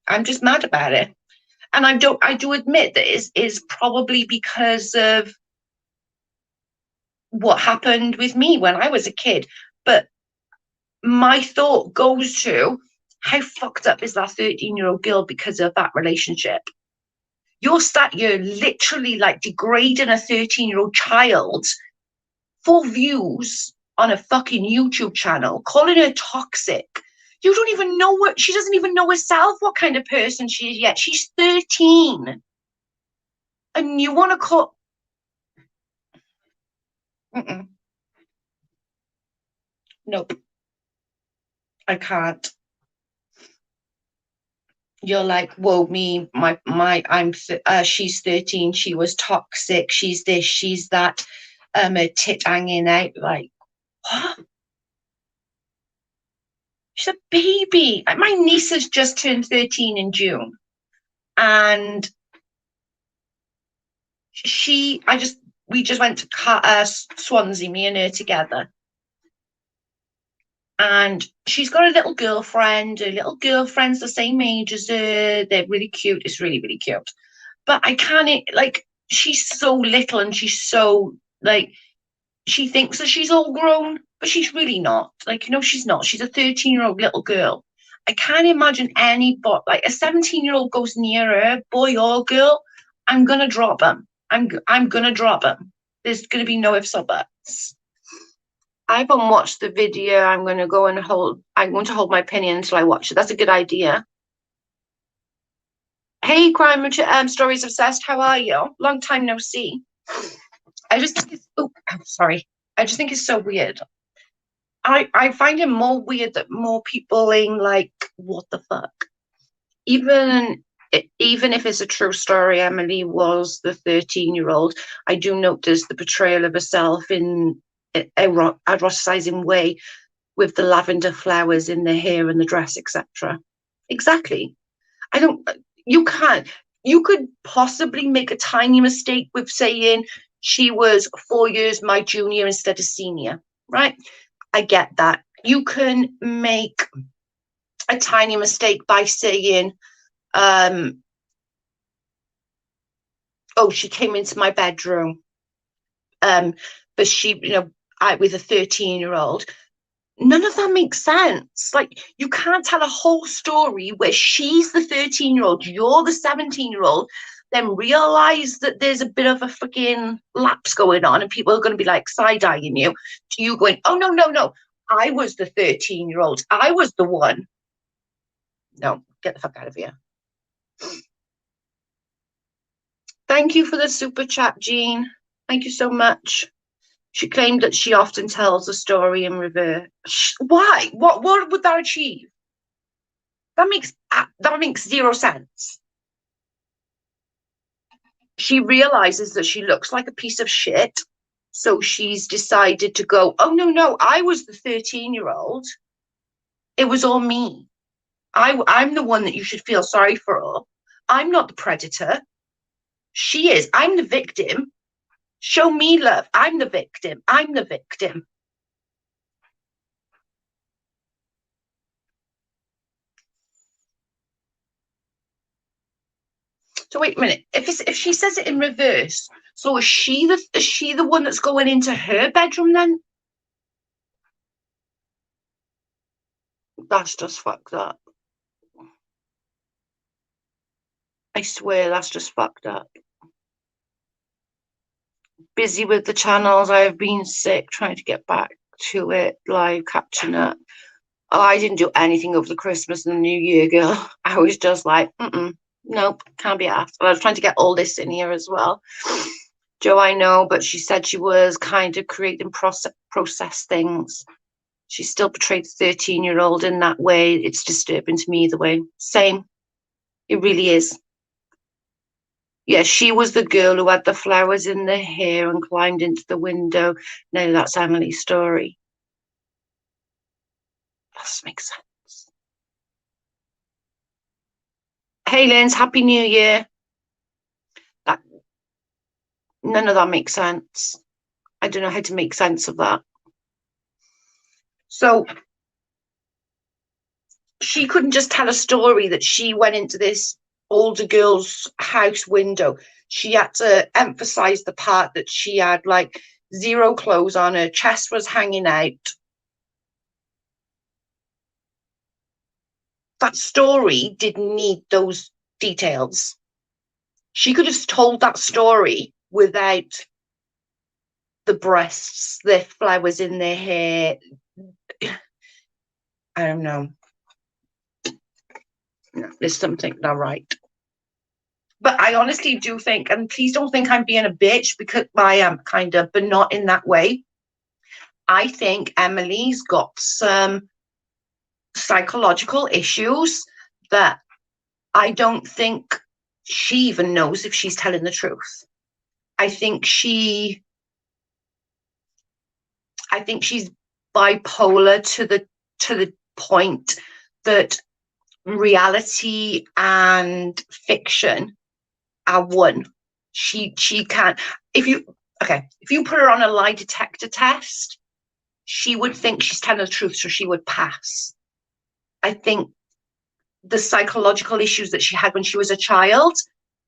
I'm just mad about it. And I do admit that it's probably because of what happened with me when I was a kid. But my thought goes to, how fucked up is that 13-year-old girl because of that relationship? You're literally like degrading a 13-year-old child for views on a fucking YouTube channel, calling her toxic. You don't even know she doesn't even know herself what kind of person she is yet. She's 13. And you want to call... Nope. I can't. You're like, whoa, me, she's 13, she was toxic, she's this, she's that, her tit hanging out, like, what? She's a baby. My niece has just turned 13 in June. And we just went to Swansea, me and her together. And she's got a little girlfriend. Her little girlfriend's the same age as her. They're really cute. It's really, really cute. But I can't, she's so little and she's so, she thinks that she's all grown, but she's really not. She's not. She's a 13-year-old little girl. I can't imagine anybody, a 17-year-old goes near her, boy or girl, I'm gonna drop them. I'm gonna drop them. There's gonna be no ifs or buts. I haven't watched the video. I'm going to hold my opinion until I watch it. That's a good idea. Hey, Crime Stories Obsessed, how are you? Long time no see. I just think it's, I'm sorry. I just think it's so weird. I find it more weird that more people ain't like, what the fuck? Even if it's a true story, Emily was the 13-year-old. I do notice the portrayal of herself in a eroticizing way with the lavender flowers in the hair and the dress, etc. Exactly. You could possibly make a tiny mistake with saying she was 4 years my junior instead of senior, right? I get that. You can make a tiny mistake by saying, oh, she came into my bedroom. But she, with a 13-year-old. None of that makes sense. Like, you can't tell a whole story where she's the 13-year-old, you're the 17-year-old, then realize that there's a bit of a fucking lapse going on and people are going to be like side-eyeing you, to you going, oh, no, I was the 13-year-old. I was the one. No, get the fuck out of here. Thank you for the super chat, Jean. Thank you so much. She claimed that she often tells a story in reverse. Why? What would that achieve? That makes zero sense. She realizes that she looks like a piece of shit, so she's decided to go, oh, no, I was the 13-year-old. It was all me. I'm the one that you should feel sorry for. I'm not the predator. She is. I'm the victim. Show me love. I'm the victim. I'm the victim. So wait a minute. If she says it in reverse, so is she the one that's going into her bedroom then? That's just fucked up. I swear that's just fucked up. Busy with the channels. I have been sick, trying to get back to it, live catching up. Oh, I didn't do anything over the Christmas and the New Year, girl. I was just like, nope, can't be asked. And I was trying to get all this in here as well. Joe, I know, but she said she was kind of creating process things. She still portrayed the 13-year-old in that way. It's disturbing to me either way. Same. It really is. Yeah, she was the girl who had the flowers in the hair and climbed into the window. No, that's Emily's story. That makes sense. Hey, Lens, Happy New Year. None of that makes sense. I don't know how to make sense of that. So she couldn't just tell a story that she went into this older girl's house window. She had to emphasize the part that she had like zero clothes on, her chest was hanging out. That story didn't need those details. She could have told that story without the breasts, the flowers in their hair. I don't know. No, there's something not right. But I honestly do think, and please don't think I'm being a bitch, because I am kind of, but not in that way. I think Emily's got some psychological issues that I don't think she even knows if she's telling the truth. I think she's bipolar to the point that reality and fiction are one. She can't. If you put her on a lie detector test, she would think she's telling the truth, so she would pass. I think the psychological issues that she had when she was a child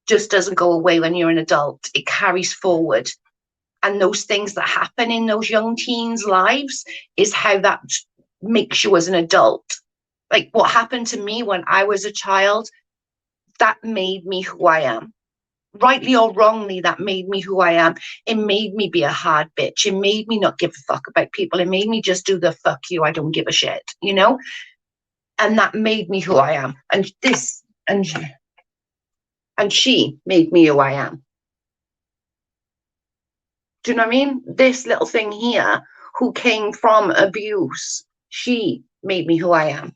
just doesn't go away when you're an adult. It carries forward. And those things that happen in those young teens' lives is how that makes you as an adult. Like what happened to me when I was a child, that made me who I am. rightly or wrongly, that made me who I am. It made me be a hard bitch. It made me not give a fuck about people. It made me just do the fuck you, I don't give a shit, you know? And that made me who I am. And she made me who I am. Do you know what I mean? This little thing here, who came from abuse, she made me who I am.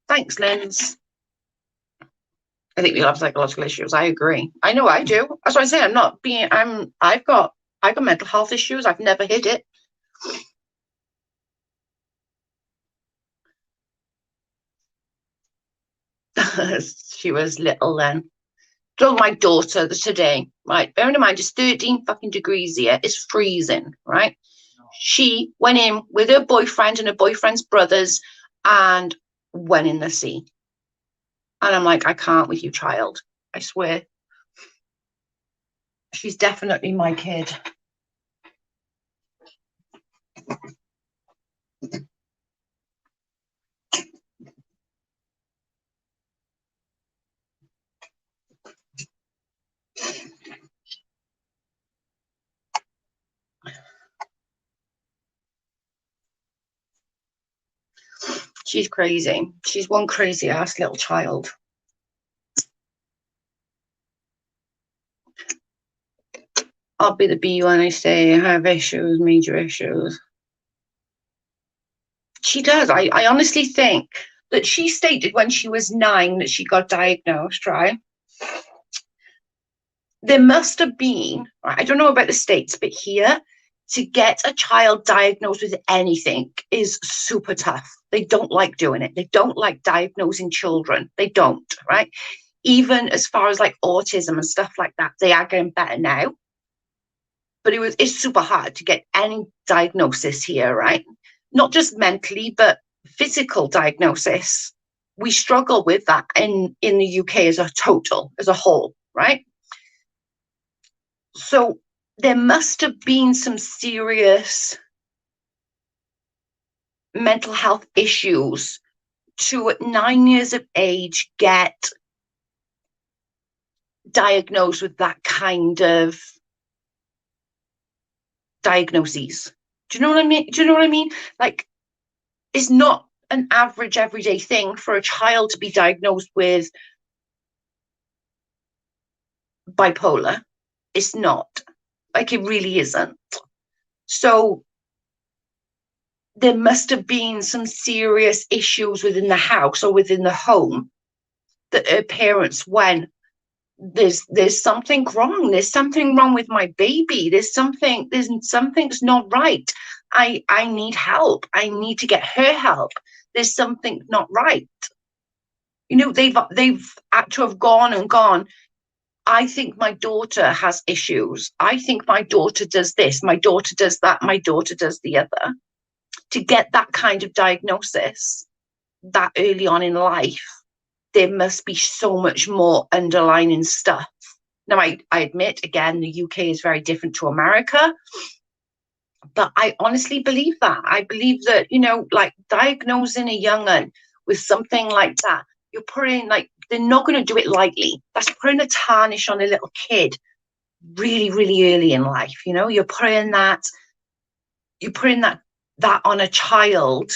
Thanks, Linz. I think we have psychological issues. I agree. I know I do. That's what I say. I've got mental health issues. I've never hid it. She was little then. Told my daughter today, right? Bearing in mind, it's 13 fucking degrees here. It's freezing, right? She went in with her boyfriend and her boyfriend's brothers and went in the sea. And I'm like, I can't with you, child. I swear. She's definitely my kid. She's crazy. She's one crazy ass little child. I'll be the B when I say I have issues, major issues. She does. I honestly think that she stated when she was 9 that she got diagnosed, right? There must have been, I don't know about the States, but here, to get a child diagnosed with anything is super tough. They don't like doing it. They don't like diagnosing children. They don't, right? Even as far as like autism and stuff like that, they are getting better now. But it's super hard to get any diagnosis here, right? Not just mentally, but physical diagnosis. We struggle with that in the UK as a whole, right? So there must have been some serious mental health issues to, at 9 years of age, get diagnosed with that kind of diagnoses. Do you know what I mean? Do you know what I mean? Like, it's not an average everyday thing for a child to be diagnosed with bipolar. It's not. Like, it really isn't. So there must have been some serious issues within the house or within the home that her parents went, there's something wrong. There's something wrong with my baby. Something's not right. I need help. I need to get her help. There's something not right. You know, they've had to have gone and gone. I think my daughter has issues. I think my daughter does this. My daughter does that. My daughter does the other. To get that kind of diagnosis that early on in life, there must be so much more underlying stuff. Now, I admit, again, the UK is very different to America, but I honestly believe that. I believe that, you know, like diagnosing a young'un with something like that, you're putting, like, they're not going to do it lightly. That's putting a tarnish on a little kid really, really early in life. You know, you're putting that on a child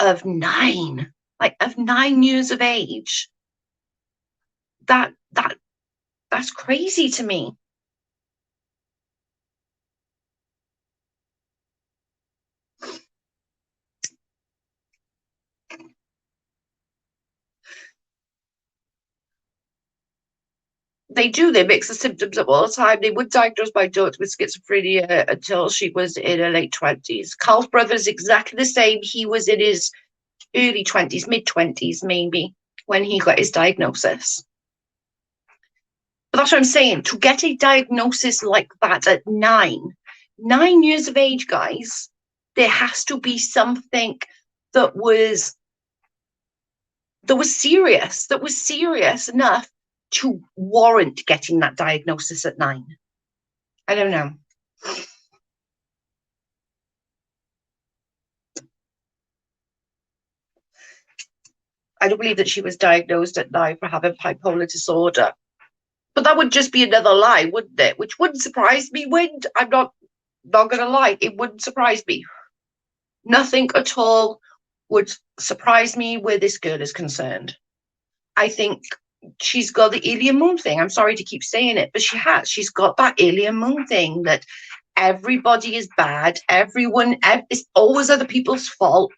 of 9, like of 9 years of age. That's crazy to me. They do. They mix the symptoms up all the time. They would diagnose my daughter with schizophrenia until she was in her late 20s. Carl's brother is exactly the same. He was in his early 20s, mid 20s, maybe, when he got his diagnosis. But that's what I'm saying. To get a diagnosis like that at 9 years of age, guys, there has to be something that was serious enough to warrant getting that diagnosis at 9. I don't know. I don't believe that she was diagnosed at 9 for having bipolar disorder. But that would just be another lie, wouldn't it? Which wouldn't surprise me. I'm not gonna lie, it wouldn't surprise me. Nothing at all would surprise me where this girl is concerned. I think she's got the alien moon thing. I'm sorry to keep saying it, but she has. She's got that alien moon thing that everybody is bad. It's always other people's fault.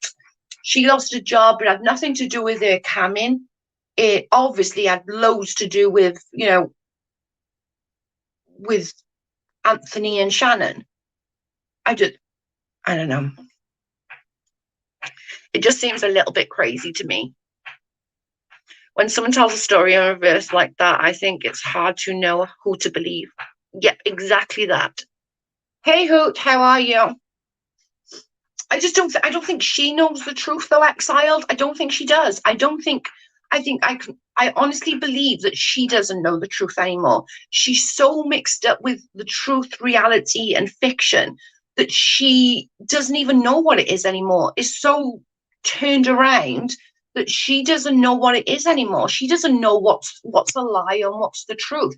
She lost a job, but it had nothing to do with her camming. It obviously had loads to do with, with Anthony and Shannon. I don't know. It just seems a little bit crazy to me. When someone tells a story in reverse like that, I think it's hard to know who to believe. Yep, exactly that. Hey Hoot, how are you? I don't think she knows the truth though, Exiled. I don't think she does. I honestly believe that she doesn't know the truth anymore. She's so mixed up with the truth, reality, and fiction that she doesn't even know what it is anymore. It's so turned around that she doesn't know what it is anymore. She doesn't know what's a lie and what's the truth.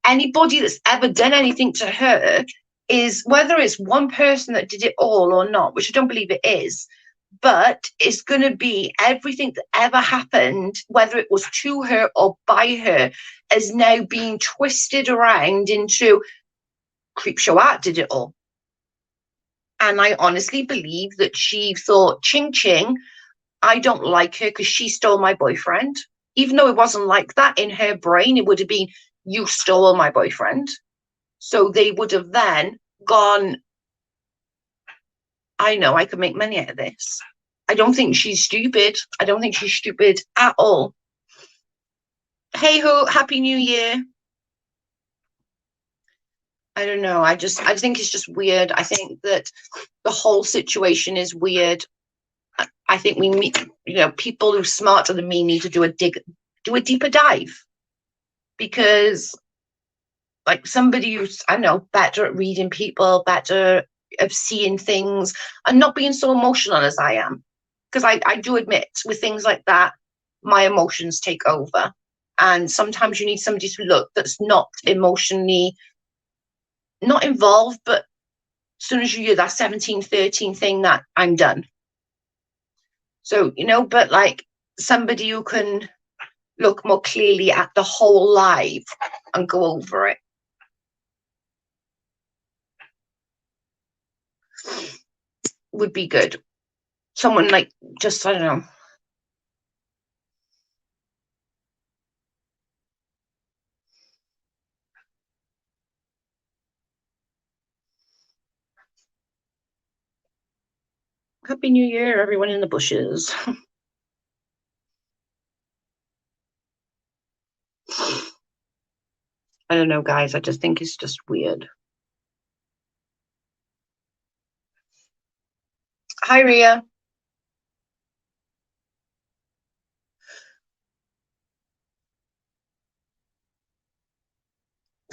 Anybody that's ever done anything to her is, whether it's one person that did it all or not, which I don't believe it is, but it's going to be everything that ever happened, whether it was to her or by her, is now being twisted around into Creepshow Art did it all. And I honestly believe that she thought, ching ching, I don't like her because she stole my boyfriend. Even though it wasn't like that in her brain, it would have been, you stole my boyfriend. So they would have then gone, I know I can make money out of this. I don't think she's stupid. I don't think she's stupid at all. Hey ho, Happy New Year. I don't know. I think it's just weird. I think that the whole situation is weird. I think we meet, people who are smarter than me need to do a deeper dive, because like somebody who's, I don't know, better at reading people, better of seeing things and not being so emotional as I am. Because I do admit with things like that, my emotions take over. And sometimes you need somebody to look that's not emotionally, not involved, but as soon as you hear that 1713 thing, that I'm done. So, but like somebody who can look more clearly at the whole life and go over it. Would be good. Someone like, just, I don't know. Happy New Year, everyone in the bushes. I don't know, guys. I just think it's just weird. Hi, Ria.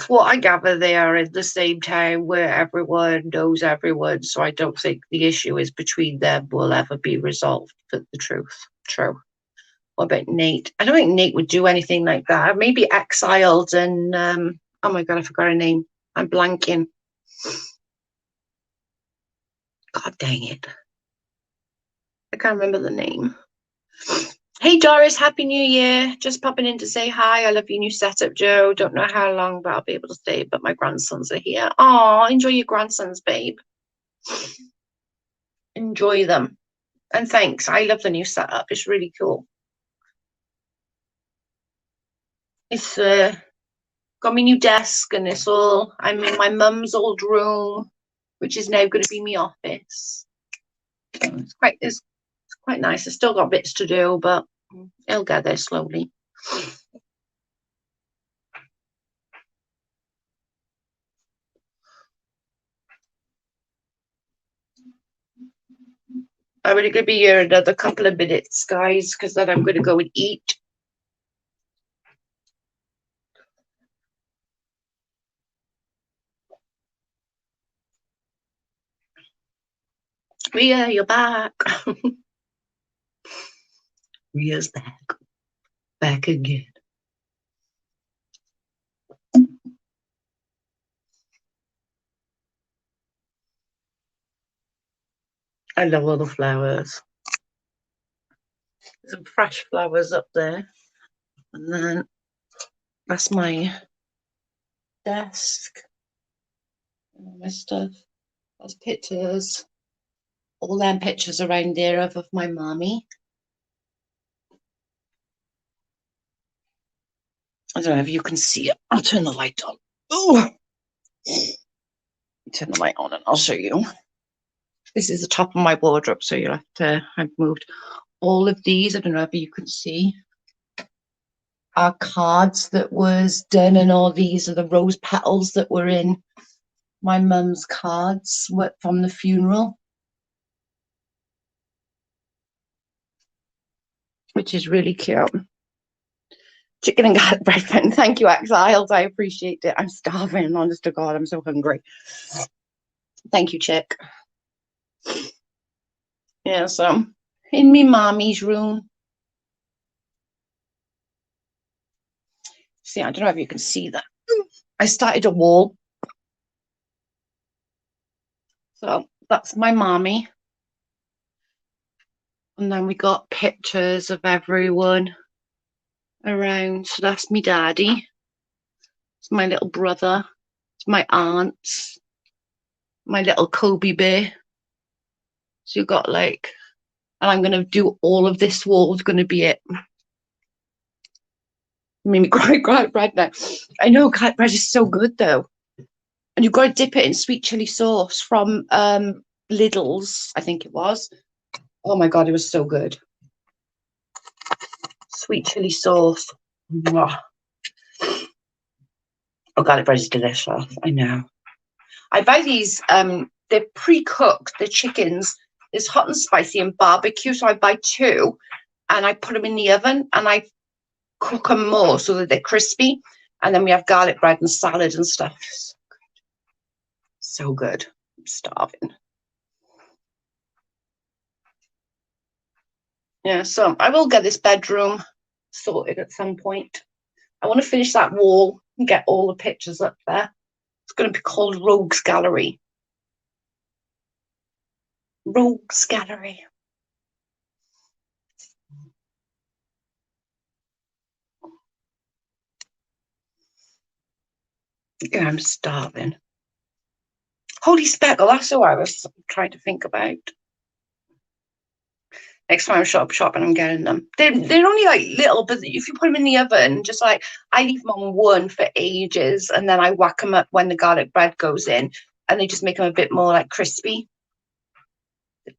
What I gather, they are in the same town where everyone knows everyone, so I don't think the issue is between them will ever be resolved. But the truth, true. What about Nate? I don't think Nate would do anything like that. Maybe Exiled and oh my god, I forgot her name. I'm blanking. God dang it. I can't remember the name. Hey Doris, Happy New Year. Just popping in to say hi. I love your new setup, Joe. Don't know how long, but I'll be able to stay. But my grandsons are here. Oh, enjoy your grandsons, babe. Enjoy them. And thanks. I love the new setup. It's really cool. It's got my new desk and it's all, I'm in my mum's old room, which is now going to be my office. So it's quite nice. I've still got bits to do, but it'll get there slowly. I'm only going to be here another couple of minutes, guys, because then I'm going to go and eat. Yeah, you're back. Ria's back. Back again. I love all the flowers. Some fresh flowers up there. And then that's my desk. All my stuff. There's pictures. All them pictures around there of my mommy. I don't know if you can see it. I'll turn the light on. Oh! Turn the light on and I'll show you. This is the top of my wardrobe, so you'll have to, I've moved all of these. I don't know if you can see. Are cards that was done, and all these are the rose petals that were in my mum's cards from the funeral, which is really cute. Chicken and garlic bread, friend. Thank you, Exiles. I appreciate it. I'm starving. Honest to God, I'm so hungry. Thank you, Chick. Yeah, so in me mommy's room. See, I don't know if you can see that. I started a wall. So that's my mommy. And then we got pictures of everyone around. So that's me daddy. It's my little brother. It's my aunts. My little Kobe bear. So you've got like, and I'm going to do all of this wall. Is going to be it. Made me garlic bread now. I know garlic bread is so good though. And you've got to dip it in sweet chili sauce from Lidl's, I think it was. Oh my God, it was so good. Sweet chili sauce. Mwah. Oh, garlic bread is delicious. I know. I buy these, they're pre-cooked, the chickens. There's hot and spicy and barbecue, so I buy 2 and I put them in the oven and I cook them more so that they're crispy. And then we have garlic bread and salad and stuff. So good. I'm starving. Yeah, so I will get this bedroom sorted at some point. I want to finish that wall and get all the pictures up there. It's going to be called Rogues Gallery. Rogues Gallery. Yeah, I'm starving. Holy speckle, that's who I was trying to think about. Next time I shop and I'm getting them. They're only like little, but if you put them in the oven, just like I leave them on 1 for ages and then I whack them up when the garlic bread goes in and they just make them a bit more like crispy. They're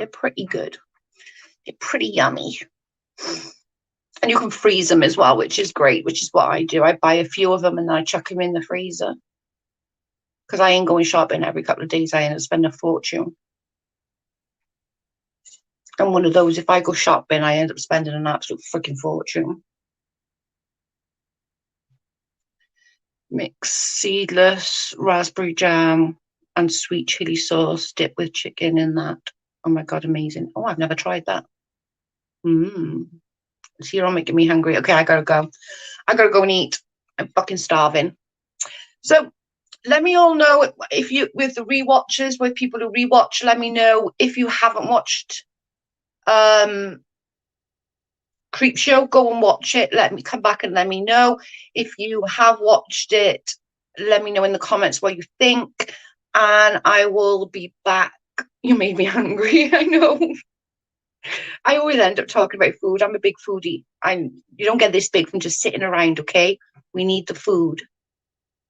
pretty good. They're pretty yummy. And you can freeze them as well, which is great, which is what I do. I buy a few of them and then I chuck them in the freezer. Because I ain't going shopping every couple of days. I end up spending a fortune. I'm one of those, if I go shopping, I end up spending an absolute freaking fortune. Mix seedless raspberry jam and sweet chili sauce, dip with chicken in that. Oh my God, amazing. Oh, I've never tried that. So you're all making me hungry. Okay, I gotta go. I gotta go and eat. I'm fucking starving. So let me all know if you, with the rewatchers, with people who rewatch, let me know if you haven't watched Creep Show, go and watch it. Let me come back and let me know. If you have watched it, let me know in the comments what you think, and I will be back. You made me hungry. I know. I always end up talking about food. I'm a big foodie. You don't get this big from just sitting around, okay? We need the food.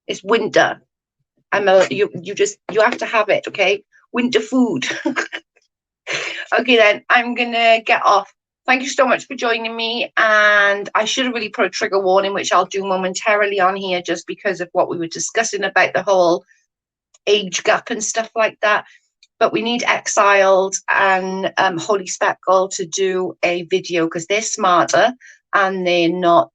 It's winter. You have to have it, okay? Winter food. Okay then, I'm gonna get off. Thank you so much for joining me, and I should have really put a trigger warning, which I'll do momentarily on here, just because of what we were discussing about the whole age gap and stuff like that. But we need Exiled and Holy Speckle to do a video because they're smarter and they're not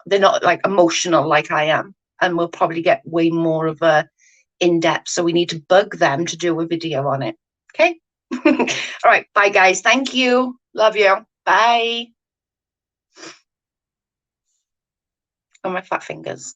like emotional like I am, and we'll probably get way more of a in-depth. So we need to bug them to do a video on it. Okay. All right. Bye, guys. Thank you. Love you. Bye. Oh, my fat fingers.